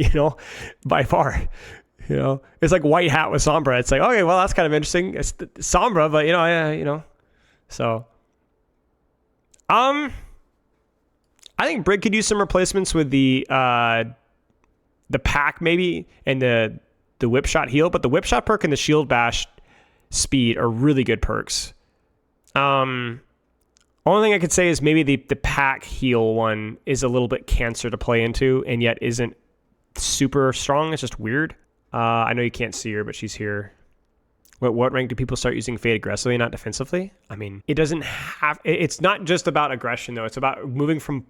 by far. It's like white hat with Sombra. It's like, okay, well, that's kind of interesting. It's Sombra, but so I think Brig could use some replacements with the pack maybe and the whip shot heal, but the whip shot perk and the shield bash speed are really good perks. Only thing I could say is maybe the pack heal one is a little bit cancer to play into and yet isn't super strong. It's just weird. I know you can't see her, but she's here. What rank do people start using fade aggressively, not defensively? I mean, it's not just about aggression though. It's about moving from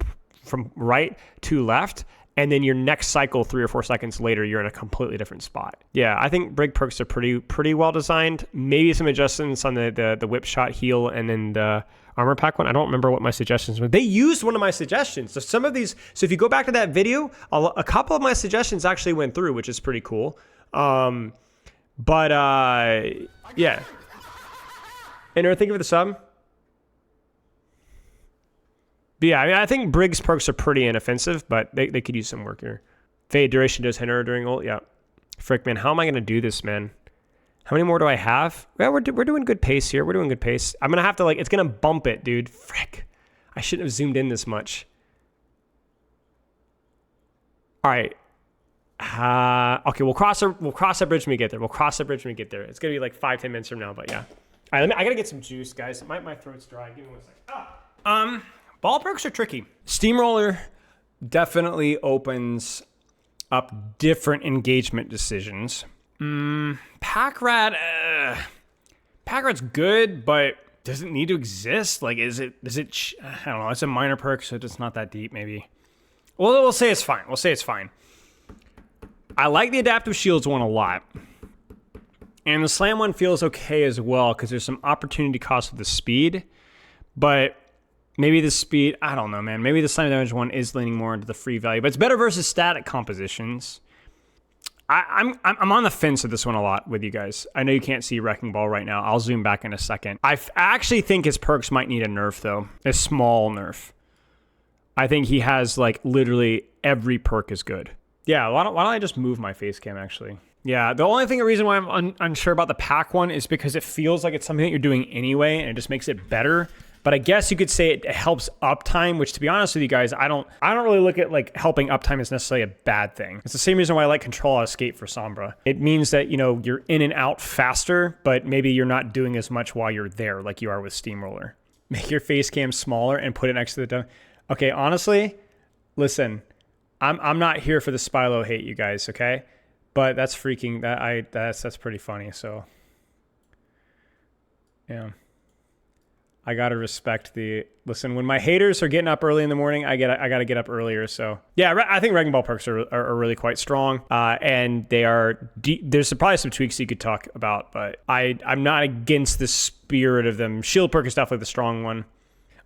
right to left, and then your next cycle 3 or 4 seconds later, you're in a completely different spot. Yeah, I think Brig perks are pretty well designed. Maybe some adjustments on the whip shot heal and then the armor pack one. I don't remember what my suggestions were. They used one of my suggestions. So some of these, so if you go back to that video, a couple of my suggestions actually went through, which is pretty cool. Yeah. And think of the sub. But yeah, I mean, I think Brig's perks are pretty inoffensive, but they could use some work here. Fade duration does hinder during ult. Yeah. Frick, man, how am I going to do this, man? How many more do I have? Well, we're doing good pace here. We're doing good pace. I'm going to have to, it's going to bump it, dude. Frick. I shouldn't have zoomed in this much. All right. Okay, we'll cross that bridge when we get there. It's going to be like 5-10 minutes from now, but yeah. All right, I got to get some juice, guys. My throat's dry. Give me 1 second. Ball perks are tricky. Steamroller definitely opens up different engagement decisions. Pack Rat Pack-Rat's good, but does it need to exist? Like, is it, I don't know, it's a minor perk, so it's not that deep, maybe. Well, we'll say it's fine. We'll say it's fine. I like the adaptive shields one a lot. And the slam one feels okay as well because there's some opportunity cost with the speed. But maybe the speed, I don't know, man. Maybe the slam damage one is leaning more into the free value. But it's better versus static compositions. I'm on the fence with this one a lot with you guys. I know you can't see Wrecking Ball right now. I'll zoom back in a second. I actually think his perks might need a nerf, though. A small nerf. I think he has, like, literally every perk is good. Yeah, why don't I just move my face cam, actually? Yeah, the only reason why I'm unsure about the pack one is because it feels like it's something that you're doing anyway, and it just makes it better. But I guess you could say it helps uptime, which, to be honest with you guys, I don't really look at like helping uptime as necessarily a bad thing. It's the same reason why I like Control Escape for Sombra. It means that, you know, you're in and out faster, but maybe you're not doing as much while you're there like you are with Steamroller. Make your face cam smaller and put it next to the dumb. Okay, honestly, listen, I'm not here for the Spilo hate, you guys, okay? But that's freaking that's pretty funny. So yeah, I gotta respect the listen. When my haters are getting up early in the morning, I gotta get up earlier. So yeah, I think Wrecking Ball perks are really quite strong, and they are. There's probably some tweaks you could talk about, but I'm not against the spirit of them. Shield perk is definitely the strong one.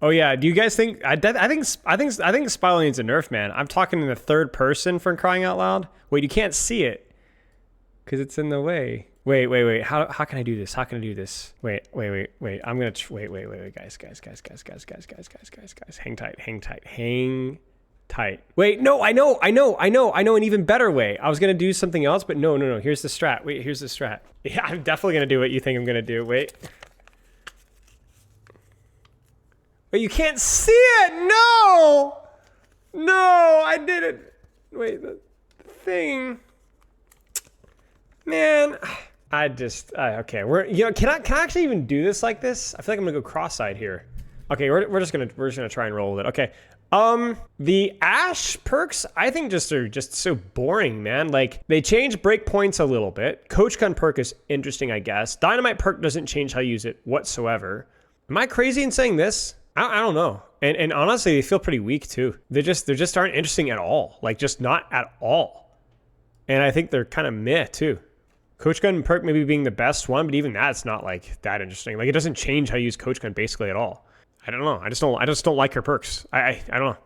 Oh yeah, do you guys think? I think Spilo needs a nerf, man. I'm talking in the third person for crying out loud. Wait, you can't see it. Because it's in the way. Wait. How can I do this? How can I do this? Wait. I'm gonna wait. Guys. Hang tight. Wait, no. I know. An even better way. I was gonna do something else, but no. Here's the strat. Wait, here's the strat. Yeah, I'm definitely gonna do what you think I'm gonna do. Wait, you can't see it. No, I did it. Wait, the thing. Man, okay. Can I actually even do this like this? I feel like I'm gonna go cross-eyed here. Okay, we're just gonna try and roll with it. Okay. The Ashe perks I think are just so boring, man. Like they change breakpoints a little bit. Coach Gun perk is interesting, I guess. Dynamite perk doesn't change how you use it whatsoever. Am I crazy in saying this? I don't know. And honestly, they feel pretty weak too. They just aren't interesting at all. Like just not at all. And I think they're kind of meh too. Coach Gun perk maybe being the best one, but even that's not like that interesting. Like it doesn't change how you use Coach Gun basically at all. I don't know. I just don't like her perks. I don't know.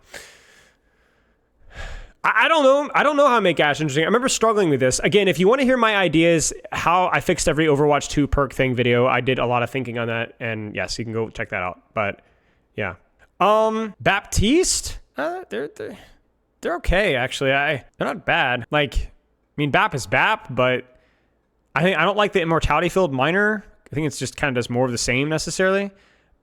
I don't know. I don't know how to make Ashe interesting. I remember struggling with this. Again, if you want to hear my ideas, how I fixed every Overwatch 2 perk thing video, I did a lot of thinking on that. And yes, you can go check that out. But yeah. Baptiste? They're okay, actually. They're not bad. Like, I mean, Bap is Bap, but I don't like the immortality field minor. I think it's just kind of does more of the same necessarily.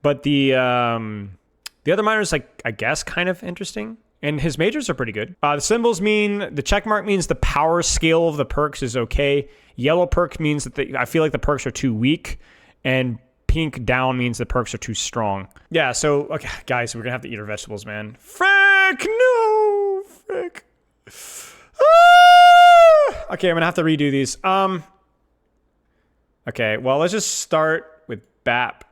But the other minor is like, I guess, kind of interesting. And his majors are pretty good. The symbols mean, the check mark means the power scale of the perks is okay. Yellow perk means that I feel like the perks are too weak. And pink down means the perks are too strong. Yeah, so, okay, guys, we're gonna have to eat our vegetables, man. Frick, no, frick. Ah! Okay, I'm gonna have to redo these. Okay, well, let's just start with BAP.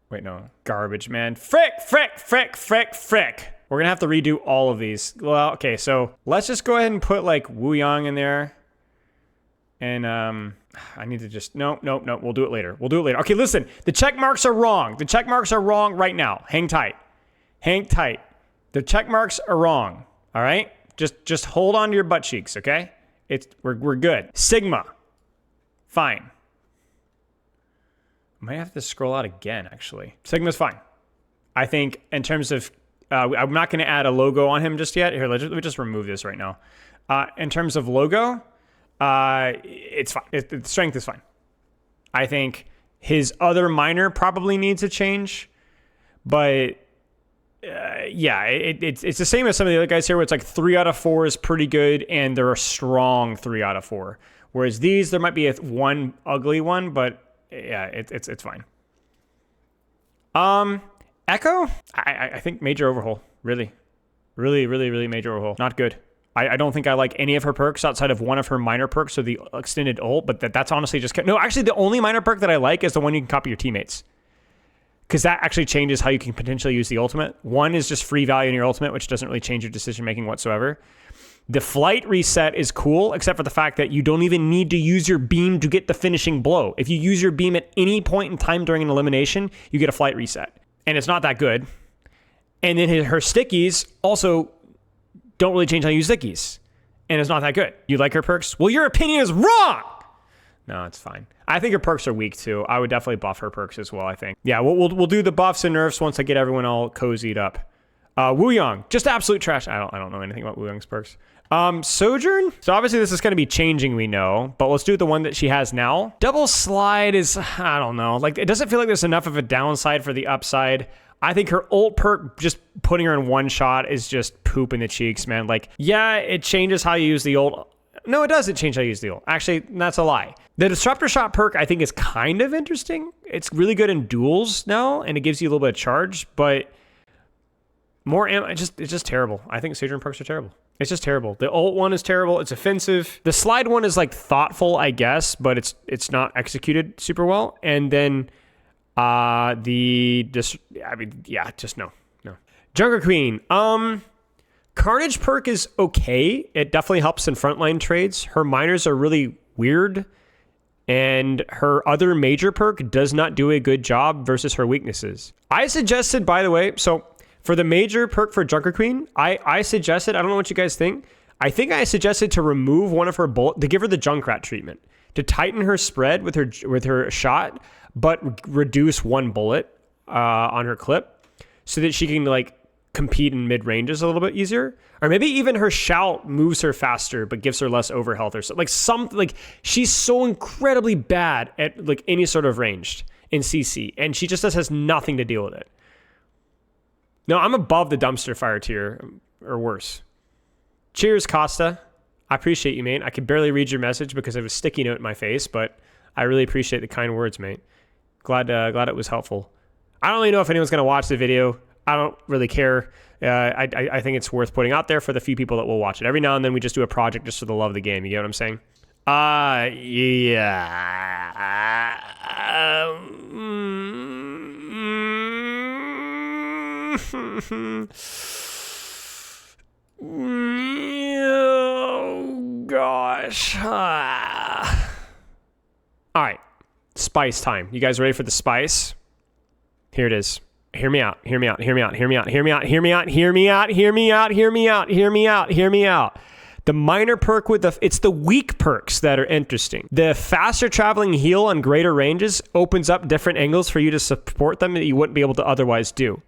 Wait, no, garbage, man. Frick. We're gonna have to redo all of these. Well, okay, so let's just go ahead and put like Wu Yang in there. And I need to just, no, we'll do it later. Okay, listen, the check marks are wrong. The check marks are wrong right now. Hang tight. The check marks are wrong, all right? Just hold on to your butt cheeks, okay? We're good. Sigma, fine. I might have to scroll out again, actually. Sigma's fine. I think in terms of, I'm not going to add a logo on him just yet. Here, let me just remove this right now. In terms of logo, it's fine. The strength is fine. I think his other minor probably needs a change, but yeah, it's the same as some of the other guys here where it's like 3 out of 4 is pretty good and they're a strong 3 out of 4. Whereas these, there might be one ugly one, but yeah, it's fine. Echo, I think major overhaul. Really major overhaul. Not good. I don't think I like any of her perks outside of one of her minor perks, so the extended ult, but that's honestly just... No, actually, the only minor perk that I like is the one you can copy your teammates. because that actually changes how you can potentially use the ultimate. One is just free value in your ultimate, which doesn't really change your decision-making whatsoever. The flight reset is cool, except for the fact that you don't even need to use your beam to get the finishing blow. If you use your beam at any point in time during an elimination, you get a flight reset. And it's not that good. And then her stickies also don't really change how you use stickies. And it's not that good. You like her perks? Well, your opinion is wrong! No, it's fine. I think her perks are weak too. I would definitely buff her perks as well, I think. Yeah, we'll do the buffs and nerfs once I get everyone all cozied up. Wuyong, just absolute trash. I don't know anything about Wuyong's perks. Sojourn? So obviously this is going to be changing, we know, but let's do the one that she has now. Double slide is, I don't know. Like, it doesn't feel like there's enough of a downside for the upside. I think her ult perk, just putting her in one shot, is just poop in the cheeks, man. Like, yeah, it changes how you use the ult. No, it doesn't change how you use the ult. Actually, that's a lie. The Disruptor Shot perk, I think, is kind of interesting. It's really good in duels now, and it gives you a little bit of charge, but more ammo, it's just terrible. I think Sojourn perks are terrible. It's just terrible. The ult one is terrible. It's offensive. The slide one is like thoughtful, I guess, but it's not executed super well. And then just no. Junkerqueen. Carnage perk is okay. It definitely helps in frontline trades. Her minors are really weird, and her other major perk does not do a good job versus her weaknesses. I suggested, by the way, so for the major perk for Junkerqueen, I suggested, I don't know what you guys think, I think I suggested to remove one of her bullets, to give her the Junkrat treatment, to tighten her spread with her shot, but reduce one bullet on her clip so that she can like compete in mid ranges a little bit easier. Or maybe even her shout moves her faster but gives her less overhealth or something. Like she's so incredibly bad at like any sort of ranged in CC, and she just has nothing to deal with it. No, I'm above the dumpster fire tier, or worse. Cheers, Costa. I appreciate you, mate. I could barely read your message because I have a sticky note in my face, but I really appreciate the kind words, mate. Glad it was helpful. I don't really know if anyone's going to watch the video. I don't really care. I think it's worth putting out there for the few people that will watch it. Every now and then we just do a project just for the love of the game. You get what I'm saying? Yeah. Oh, gosh. All right. Spice time. You guys ready for the spice? Here it is. Hear me out. Hear me out. Hear me out. Hear me out. Hear me out. Hear me out. Hear me out. Hear me out. Hear me out. Hear me out. Hear me out. The minor perk it's the weak perks that are interesting. The faster traveling heal on greater ranges opens up different angles for you to support them that you wouldn't be able to otherwise do.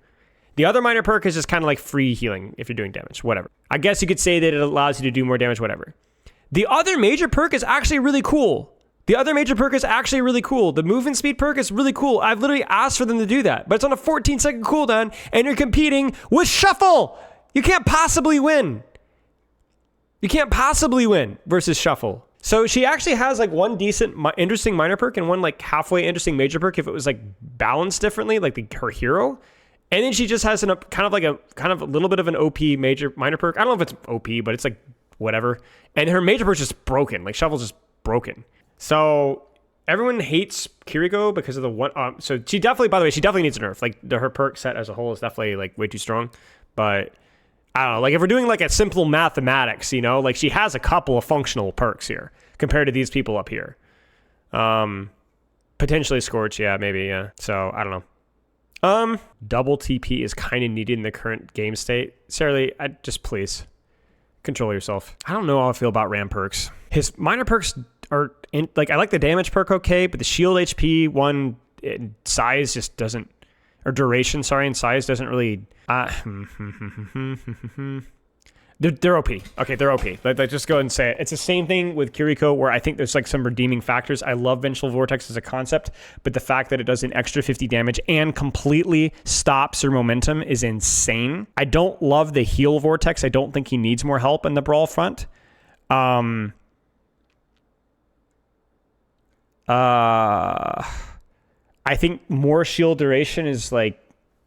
The other minor perk is just kind of like free healing if you're doing damage, whatever. I guess you could say that it allows you to do more damage, whatever. The other major perk is actually really cool. The movement speed perk is really cool. I've literally asked for them to do that, but it's on a 14-second cooldown, and you're competing with Shuffle. You can't possibly win. Versus Shuffle. So she actually has like one decent, interesting minor perk and one like halfway interesting major perk if it was like balanced differently, like her hero. And then she just has a little bit of an OP minor perk. I don't know if it's OP, but it's like whatever. And her major perk is just broken. Like Shuffle's just broken. So everyone hates Kiriko because of the one. So she definitely needs a nerf. Like her perk set as a whole is definitely like way too strong. But I don't know. Like if we're doing like a simple mathematics, you know, like she has a couple of functional perks here compared to these people up here. Potentially Scorch, yeah, maybe, yeah. So I don't know. Double TP is kind of needed in the current game state. Sarah, just please control yourself. I don't know how I feel about Ram perks. His minor perks are I like the damage perk okay, but the shield HP one size just doesn't, or duration, sorry, and size doesn't really. They're OP. Okay, they're OP. Like, just go ahead and say it. It's the same thing with Kiriko, where I think there's like some redeeming factors. I love Vengeful Vortex as a concept, but the fact that it does an extra 50 damage and completely stops your momentum is insane. I don't love the heal Vortex. I don't think he needs more help in the Brawl front. I think more shield duration is like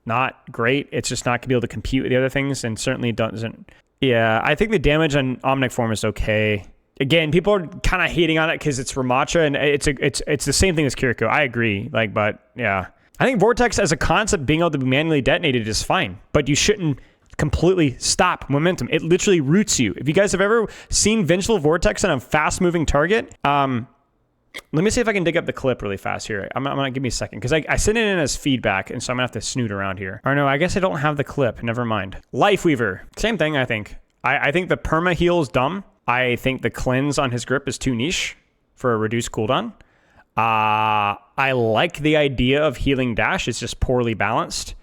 not great. It's just not gonna be able to compete with the other things, and certainly doesn't. Yeah, I think the damage on Omnic form is okay. Again, people are kind of hating on it because it's Ramattra, and it's the same thing as Kiriko. I agree. Like, but yeah, I think Vortex as a concept being able to be manually detonated is fine, but you shouldn't completely stop momentum. It literally roots you. If you guys have ever seen Vengeful Vortex on a fast-moving target, let me see if I can dig up the clip really fast here. I'm gonna give me a second because I sent it in as feedback, and so I'm gonna have to snoot around here. Or no, I guess I don't have the clip. Never mind. Lifeweaver, same thing. I think. I think the perma heal is dumb. I think the cleanse on his grip is too niche for a reduced cooldown. I like the idea of healing dash. It's just poorly balanced,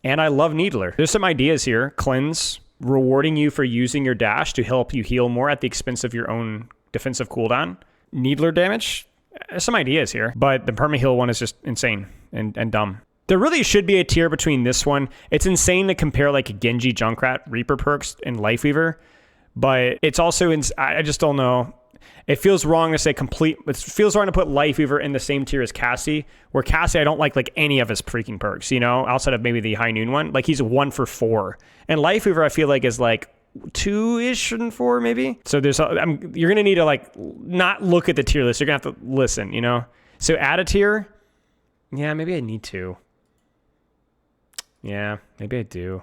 and I love Needler. There's some ideas here. Cleanse, rewarding you for using your dash to help you heal more at the expense of your own defensive cooldown. Needler damage. Some ideas here, but the permaheal one is just insane and dumb. There really should be a tier between this one. It's insane to compare like Genji, Junkrat, Reaper perks, and Lifeweaver, but it's also, I just don't know. It feels wrong to say it feels wrong to put Lifeweaver in the same tier as Cassidy, where Cassidy, I don't like any of his freaking perks, you know, outside of maybe the High Noon one. Like he's 1 for 4. And Lifeweaver, I feel like is like 2-ish and 4 maybe. So you're gonna need to like not look at the tier list. You're gonna have to listen, you know. So add a tier. Yeah, maybe I need to. Yeah, maybe I do.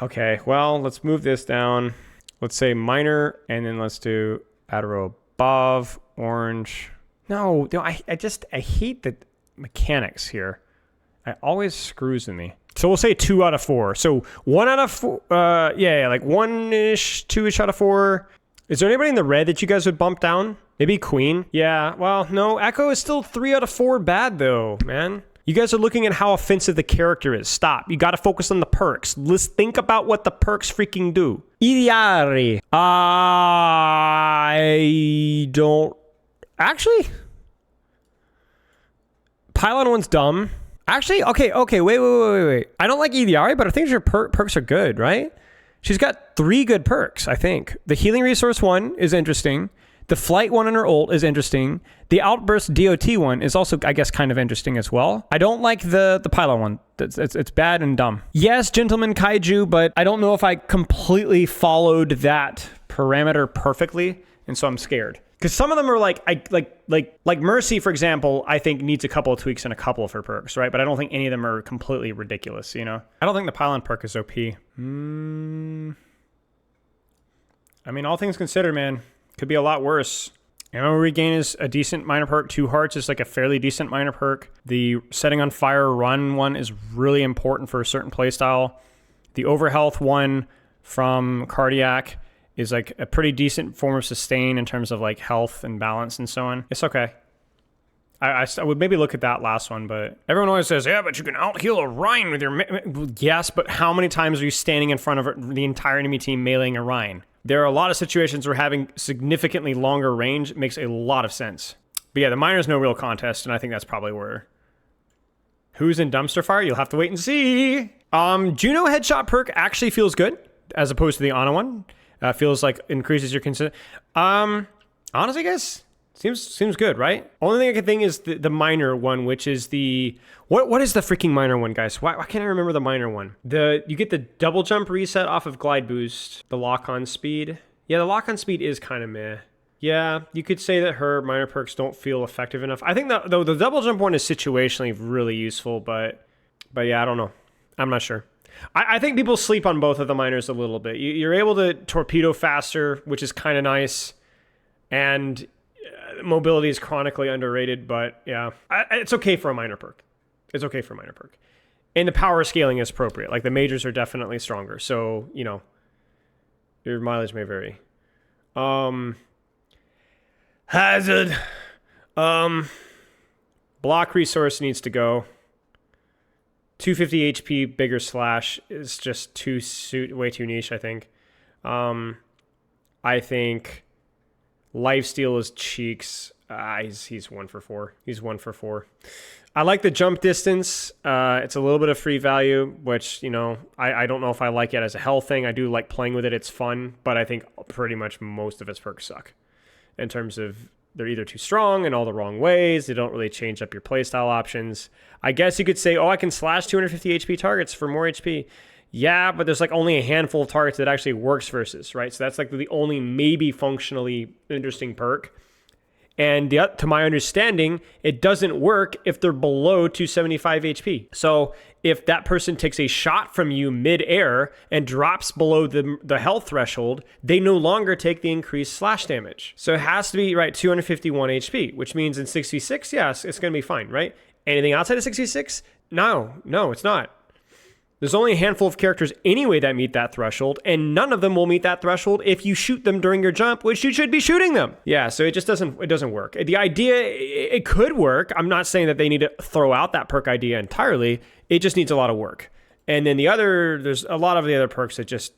Okay, well, let's move this down. Let's say minor, and then let's do add a row above orange. No, I hate the mechanics here. It always screws with me. So we'll say 2 out of 4. So 1 out of 4. Yeah, like 1-ish, 2-ish out of 4. Is there anybody in the red that you guys would bump down? Maybe Queen? Yeah, well, no. Echo is still 3 out of 4 bad, though, man. You guys are looking at how offensive the character is. Stop. You got to focus on the perks. Let's think about what the perks freaking do. Illari. I don't... Actually? Pylon one's dumb. Actually, okay, wait. I don't like Illari, but I think her perks are good, right? She's got 3 good perks, I think. The Healing Resource one is interesting. The Flight one on her ult is interesting. The Outburst DOT one is also, I guess, kind of interesting as well. I don't like the Pylon one. It's bad and dumb. Yes, Gentleman Kaiju, but I don't know if I completely followed that parameter perfectly, and so I'm scared. Because some of them are like Mercy, for example, I think needs a couple of tweaks and a couple of her perks, right? But I don't think any of them are completely ridiculous, you know? I don't think the Pylon perk is OP. I mean, all things considered, man, could be a lot worse. Ammo Regain is a decent minor perk. 2 Hearts is like a fairly decent minor perk. The Setting on Fire Run one is really important for a certain playstyle. The Overhealth one from Cardiac is like a pretty decent form of sustain in terms of like health and balance and so on. It's okay. I would maybe look at that last one, but everyone always says, yeah, but you can out-heal a Rein with your... Yes, but how many times are you standing in front of the entire enemy team meleeing a Rein? There are a lot of situations where having significantly longer range makes a lot of sense. But yeah, the minor's no real contest, and I think that's probably where... Who's in Dumpster Fire? You'll have to wait and see. Juno Headshot perk actually feels good, as opposed to the Ana one. Feels like increases your consider. Honestly, guys, seems good, right? Only thing I can think is the minor one, which is the what is the freaking minor one, guys? Why can't I remember the minor one? You get the double jump reset off of glide boost, the lock on speed. Yeah, the lock on speed is kind of meh. Yeah, you could say that her minor perks don't feel effective enough. I think though the double jump one is situationally really useful, but yeah, I don't know. I'm not sure. I think people sleep on both of the minors a little bit. You're able to torpedo faster, which is kind of nice, and mobility is chronically underrated, but yeah, it's okay for a minor perk. It's okay for a minor perk. And the power scaling is appropriate. Like the majors are definitely stronger, so, you know, your mileage may vary. Hazard. Block resource needs to go. 250 HP, bigger slash is just way too niche, I think. I think Lifesteal is cheeks. He's 1 for 4. He's 1 for 4. I like the jump distance. It's a little bit of free value, which, you know, I don't know if I like it as a health thing. I do like playing with it. It's fun, but I think pretty much most of its perks suck in terms of they're either too strong in all the wrong ways. They don't really change up your playstyle options. I guess you could say, oh, I can slash 250 HP targets for more HP. Yeah, but there's like only a handful of targets that actually works versus, right? So that's like the only maybe functionally interesting perk. And to my understanding, it doesn't work if they're below 275 HP. So if that person takes a shot from you mid-air and drops below the health threshold, they no longer take the increased slash damage. So it has to be, right, 251 HP, which means in 6v6, yes, it's going to be fine, right? Anything outside of 6v6? No, it's not. There's only a handful of characters anyway that meet that threshold, and none of them will meet that threshold if you shoot them during your jump, which you should be shooting them. Yeah, so it doesn't work. The idea, it could work. I'm not saying that they need to throw out that perk idea entirely. It just needs a lot of work. And then there's a lot of the other perks that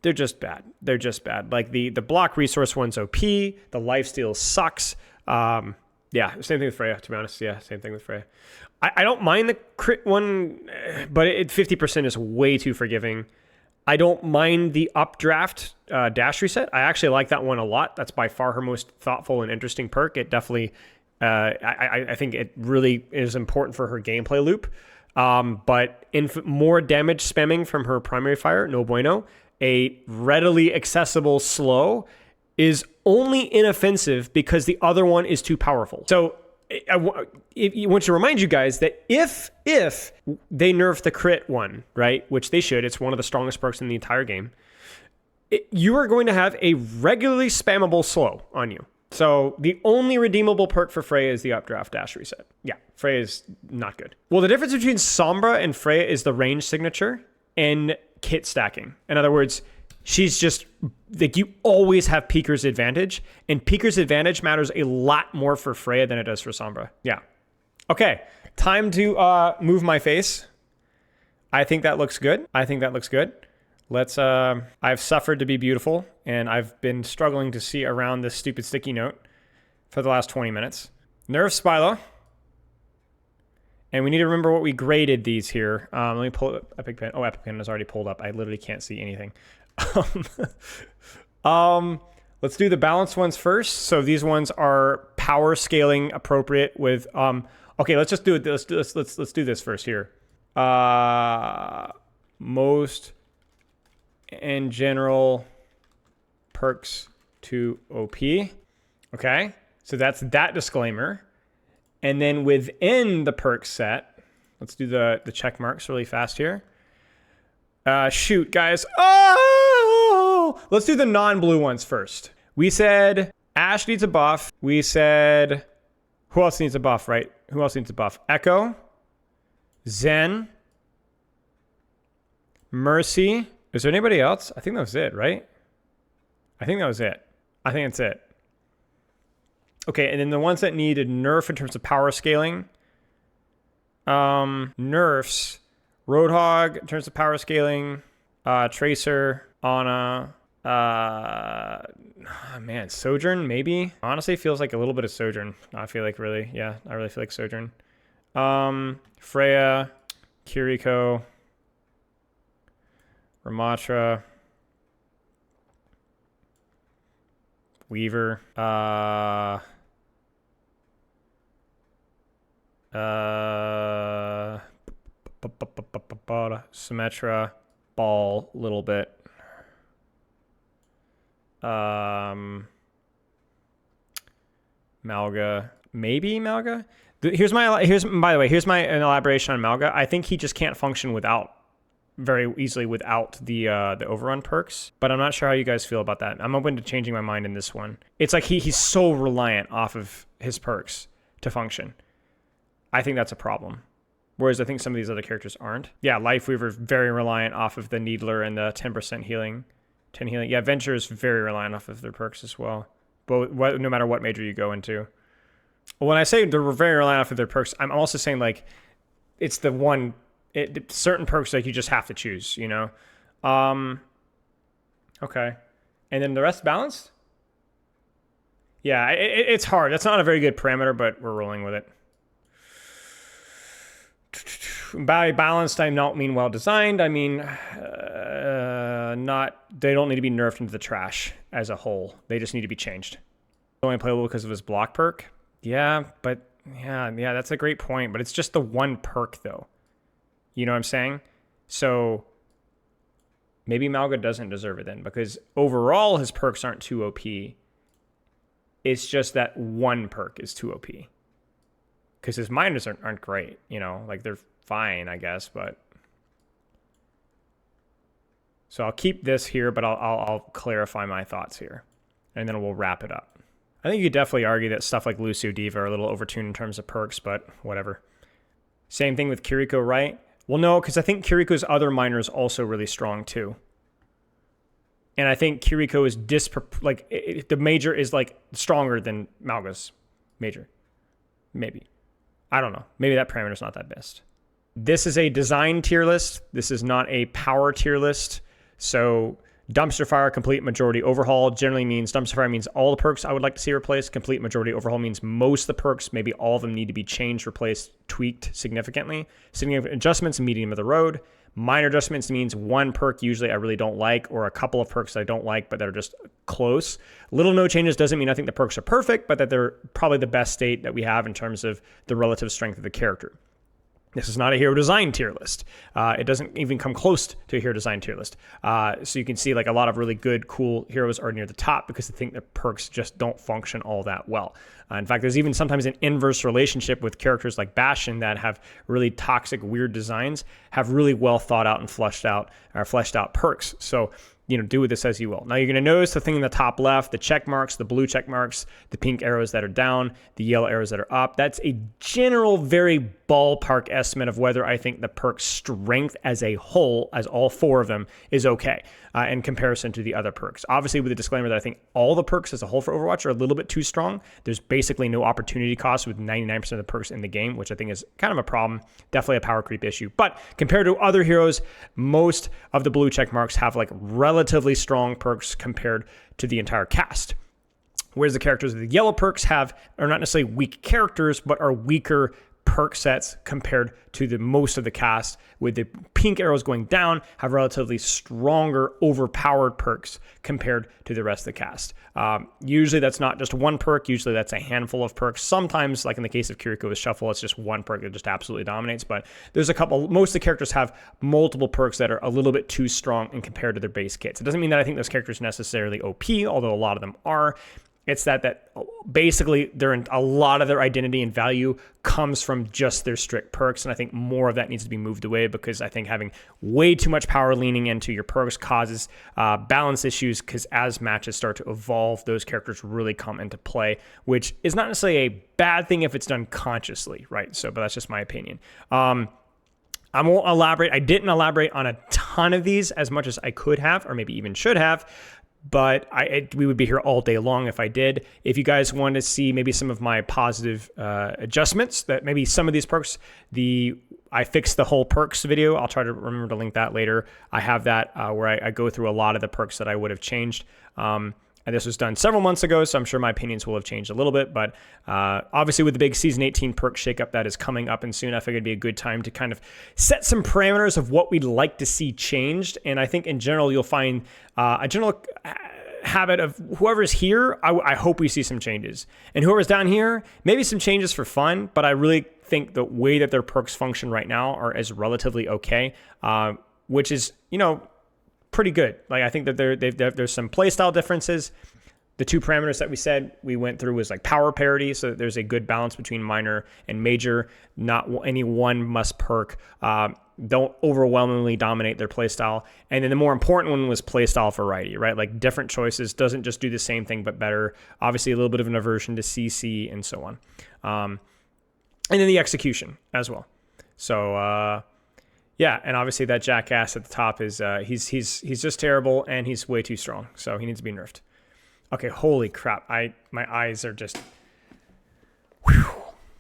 they're just bad. They're just bad. Like the block resource one's OP, the lifesteal sucks. Yeah, same thing with Freja, to be honest. Yeah, same thing with Freja. I don't mind the crit one, but 50% is way too forgiving. I don't mind the updraft dash reset. I actually like that one a lot. That's by far her most thoughtful and interesting perk. It definitely, I think it really is important for her gameplay loop. But more damage spamming from her primary fire, no bueno. A readily accessible slow is only inoffensive because the other one is too powerful. So I want to remind you guys that if they nerf the crit one, right, which they should, it's one of the strongest perks in the entire game, you are going to have a regularly spammable slow on you. So the only redeemable perk for Freja is the updraft dash reset. Yeah, Freja is not good. Well, the difference between Sombra and Freja is the range signature and kit stacking. In other words, she's just like, you always have Peeker's advantage, and Peeker's advantage matters a lot more for Freja than it does for Sombra. Yeah. Okay, time to move my face. I think that looks good. Let's, I've suffered to be beautiful, and I've been struggling to see around this stupid sticky note for the last 20 minutes. Nerf Spilo. And we need to remember what we graded these here. Let me pull up Epic Pen. Oh, Epic Pen is already pulled up. I literally can't see anything. Let's do the balanced ones first. So these ones are power scaling appropriate with okay, let's just do it. Let's do this first here. Most in general perks to OP. Okay, so that's that disclaimer. And then within the perk set, let's do the check marks really fast here. Shoot, guys. Oh! Let's do the non-blue ones first. We said Ashe needs a buff. We said, who else needs a buff, right? Who else needs a buff? Echo, Zen, Mercy. Is there anybody else? I think that was it, right? I think that's it. Okay, and then the ones that needed nerf in terms of power scaling. Nerfs. Roadhog in terms of power scaling. Tracer. Ana. Man, Sojourn, maybe? Honestly, feels like a little bit of Sojourn. I feel like really, yeah, I really feel like Sojourn. Freja. Kiriko. Ramattra. Weaver. Symmetra. Ball, little bit. Mauga. Maybe Mauga? Here's my elaboration on Mauga. I think he just can't function very easily without the overrun perks, but I'm not sure how you guys feel about that. I'm open to changing my mind in this one. It's like he's so reliant off of his perks to function. I think that's a problem. Whereas I think some of these other characters aren't. Yeah, Lifeweaver very reliant off of the Needler and the 10% healing. 10 healing. Yeah, Venture is very reliant off of their perks as well. But no matter what major you go into. When I say they're very reliant off of their perks, I'm also saying like it's the one... certain perks like you just have to choose, you know. Okay, and then the rest balanced. Yeah, it's hard. That's not a very good parameter, but we're rolling with it. By balanced, I don't mean well designed. I mean they don't need to be nerfed into the trash as a whole. They just need to be changed. Only playable because of his block perk. Yeah, but yeah, that's a great point. But it's just the one perk though. You know what I'm saying? So maybe Mauga doesn't deserve it then, because overall his perks aren't too OP. It's just that one perk is too OP. Because his minors aren't great, you know, like they're fine, I guess, but. So I'll keep this here, but I'll clarify my thoughts here, and then we'll wrap it up. I think you could definitely argue that stuff like Lucio Diva are a little overtuned in terms of perks, but whatever. Same thing with Kiriko, right? Well, no, because I think Kiriko's other minor is also really strong too. And I think Kiriko is the major is like stronger than Mauga's major. Maybe. I don't know. Maybe that parameter's not that best. This is a design tier list. This is not a power tier list. So dumpster fire, complete majority overhaul generally means dumpster fire means all the perks I would like to see replaced. Complete majority overhaul means most of the perks, maybe all of them need to be changed, replaced, tweaked significantly. Significant adjustments, medium of the road. Minor adjustments means one perk usually I really don't like, or a couple of perks I don't like, but that are just close. Little no changes doesn't mean I think the perks are perfect, but that they're probably the best state that we have in terms of the relative strength of the character. This is not a hero design tier list. It doesn't even come close to a hero design tier list. So you can see like a lot of really good, cool heroes are near the top because I think the perks just don't function all that well. In fact, there's even sometimes an inverse relationship with characters like Bastion that have really toxic, weird designs, have really well thought out and fleshed out perks. So, you know, do with this as you will. Now you're going to notice the thing in the top left, the check marks, the blue check marks, the pink arrows that are down, the yellow arrows that are up. That's a general, very ballpark estimate of whether I think the perk strength as a whole, as all four of them, is okay in comparison to the other perks. Obviously, with the disclaimer that I think all the perks as a whole for Overwatch are a little bit too strong. There's basically no opportunity cost with 99% of the perks in the game, which I think is kind of a problem. Definitely a power creep issue. But compared to other heroes, most of the blue check marks have like relatively strong perks compared to the entire cast. Whereas the characters with the yellow perks are not necessarily weak characters, but are weaker perk sets compared to the most of the cast, with the pink arrows going down, have relatively stronger, overpowered perks compared to the rest of the cast. Usually that's not just one perk, usually that's a handful of perks. Sometimes, like in the case of Kiriko with Shuffle, it's just one perk that just absolutely dominates, but there's a couple, most of the characters have multiple perks that are a little bit too strong and compared to their base kits. It doesn't mean that I think those characters necessarily OP, although a lot of them are. It's that basically a lot of their identity and value comes from just their strict perks, and I think more of that needs to be moved away because I think having way too much power leaning into your perks causes balance issues, because as matches start to evolve, those characters really come into play, which is not necessarily a bad thing if it's done consciously, right? So, but that's just my opinion. I won't elaborate. I didn't elaborate on a ton of these as much as I could have, or maybe even should have. But we would be here all day long if I did. If you guys want to see maybe some of my positive adjustments, that maybe some of these perks, I fixed the whole perks video. I'll try to remember to link that later. I have that where I go through a lot of the perks that I would have changed. And this was done several months ago, so I'm sure my opinions will have changed a little bit. But obviously with the big Season 18 perk shakeup that is coming up and soon, I figured it'd be a good time to kind of set some parameters of what we'd like to see changed. And I think in general, you'll find a general habit of whoever's here, I hope we see some changes. And whoever's down here, maybe some changes for fun, but I really think the way that their perks function right now is relatively okay, which is, pretty good. Like, I think that there's some playstyle differences. The two parameters that we said we went through was like power parity, so that there's a good balance between minor and major. Not any one must perk don't overwhelmingly dominate their playstyle. And then the more important one was playstyle variety, right? Like different choices, doesn't just do the same thing but better. Obviously a little bit of an aversion to CC and so on. And then the execution as well. So yeah, and obviously that jackass at the top is he's just terrible, and he's way too strong, so he needs to be nerfed. Okay, holy crap! My eyes are just. Whew.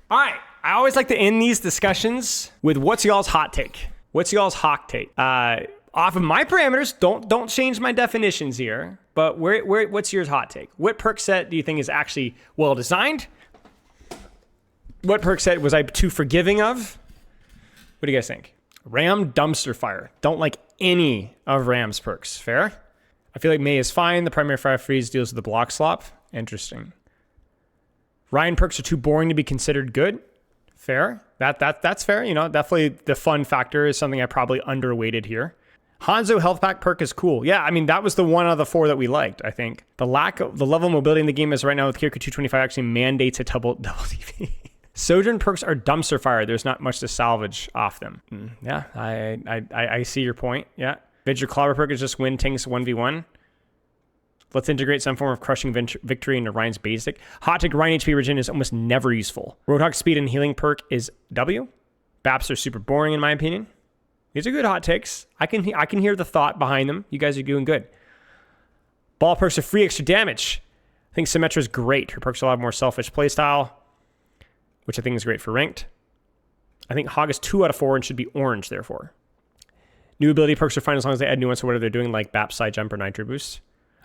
All right, I always like to end these discussions with what's y'all's hot take. What's y'all's hot take? Off of my parameters, don't change my definitions here. But what's your hot take? What perk set do you think is actually well designed? What perk set was I too forgiving of? What do you guys think? Ram dumpster fire. Don't like any of Ram's perks. Fair? I feel like Mei is fine. The primary fire freeze deals with the block slop. Interesting. Ryan perks are too boring to be considered good. Fair. That's fair. Definitely the fun factor is something I probably underweighted here. Hanzo health pack perk is cool. Yeah, I mean, that was the one out of the 4 that we liked, I think. The level of mobility in the game is right now with Kiriko 225 actually mandates a double DP. Sojourn perks are dumpster fire. There's not much to salvage off them. Yeah, I see your point. Yeah. Vigor Clobber perk is just win tanks 1v1. Let's integrate some form of crushing victory into Ryan's basic. Hot take, Ryan HP regen is almost never useful. Roadhog speed and healing perk is W. Baps are super boring in my opinion. These are good hot takes. I can hear the thought behind them. You guys are doing good. Ball perks are free extra damage. I think Symmetra is great. Her perks will have more selfish playstyle, which I think is great for ranked. I think Hog is 2 out of 4 and should be orange, therefore. New ability perks are fine as long as they add nuance to whatever they're doing, like Bap, Side Jump, or Nitro Boost.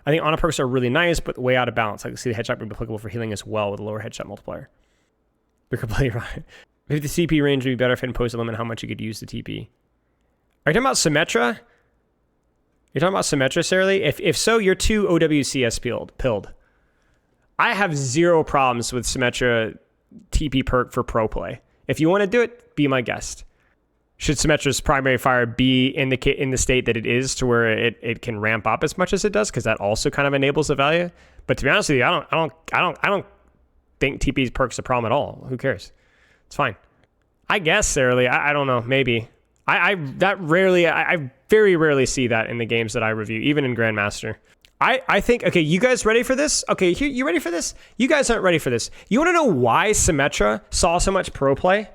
I think Ana perks are really nice, but way out of balance. I can see the headshot being applicable for healing as well with a lower headshot multiplier. You're completely right. Maybe the CP range would be better if it imposed a limit on how much you could use the TP. Are you talking about Symmetra? You're talking about Symmetra, Sarah? If so, you're too OWCS pilled. I have zero problems with Symmetra TP perk for pro play. If you want to do it, be my guest. Should Symmetra's primary fire be in the state that it is to where it can ramp up as much as it does? Because that also kind of enables the value. But to be honest with you, I don't think TP's perk's a problem at all. Who cares? It's fine. I guess, Sarah Lee, I don't know, maybe. I very rarely see that in the games that I review, even in Grandmaster. I think, okay, you guys ready for this? Okay, you ready for this? You guys aren't ready for this. You want to know why Symmetra saw so much pro play?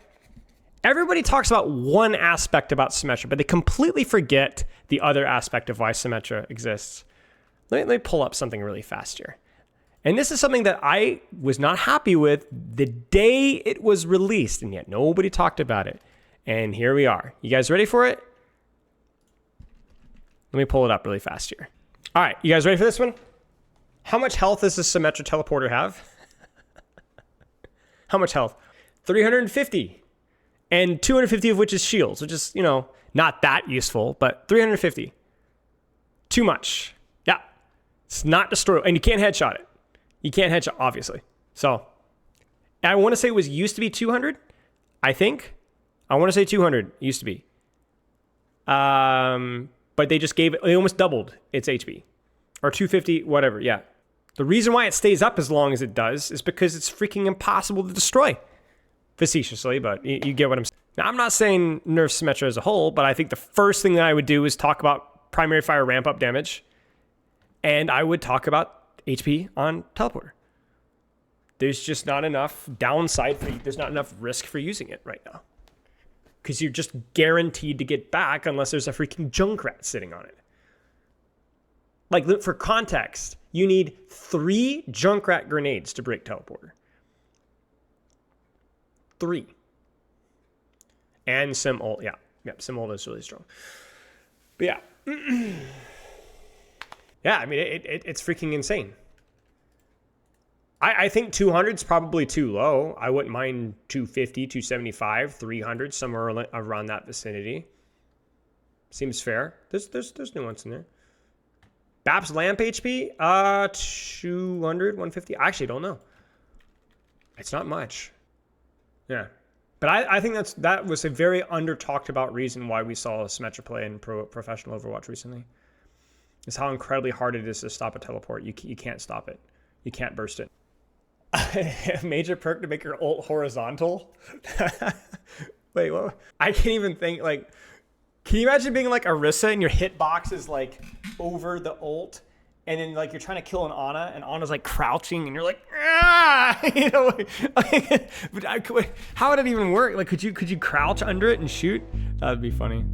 Everybody talks about one aspect about Symmetra, but they completely forget the other aspect of why Symmetra exists. Let me pull up something really fast here. And this is something that I was not happy with the day it was released, and yet nobody talked about it. And here we are. You guys ready for it? Let me pull it up really fast here. All right, you guys ready for this one? How much health does the Symmetra teleporter have? How much health? 350. And 250 of which is shields, which is, not that useful, but 350. Too much. Yeah. It's not destroyable. And you can't headshot it. You can't headshot, obviously. So, I want to say it used to be 200, I think. I want to say 200 used to be. But they just they almost doubled its HP. Or 250, whatever, yeah. The reason why it stays up as long as it does is because it's freaking impossible to destroy. Facetiously, but you get what I'm saying. Now, I'm not saying nerf Symmetra as a whole, but I think the first thing that I would do is talk about primary fire ramp up damage, and I would talk about HP on teleporter. There's just not enough downside there's not enough risk for using it right now. Because you're just guaranteed to get back unless there's a freaking Junkrat sitting on it. Like, for context, you need 3 Junkrat grenades to break teleporter. 3. And Sim ult, yeah. Yep, Sim ult is really strong. But yeah. Yeah, I mean, it's freaking insane. I think 200 is probably too low. I wouldn't mind 250, 275, 300, somewhere around that vicinity. Seems fair. There's nuance in there. Bap's lamp HP? 200, 150. I actually don't know. It's not much. Yeah. But I think that was a very under-talked about reason why we saw Symmetra play in professional Overwatch recently. Is how incredibly hard it is to stop a teleport. You can't stop it. You can't burst it. Major perk to make your ult horizontal? Wait, what? I can't even think, can you imagine being like Orisa and your hitbox is like over the ult, and then like you're trying to kill an Ana, and Ana's like crouching, and you're like, ah! But how would it even work? Like, could you crouch under it and shoot? That would be funny.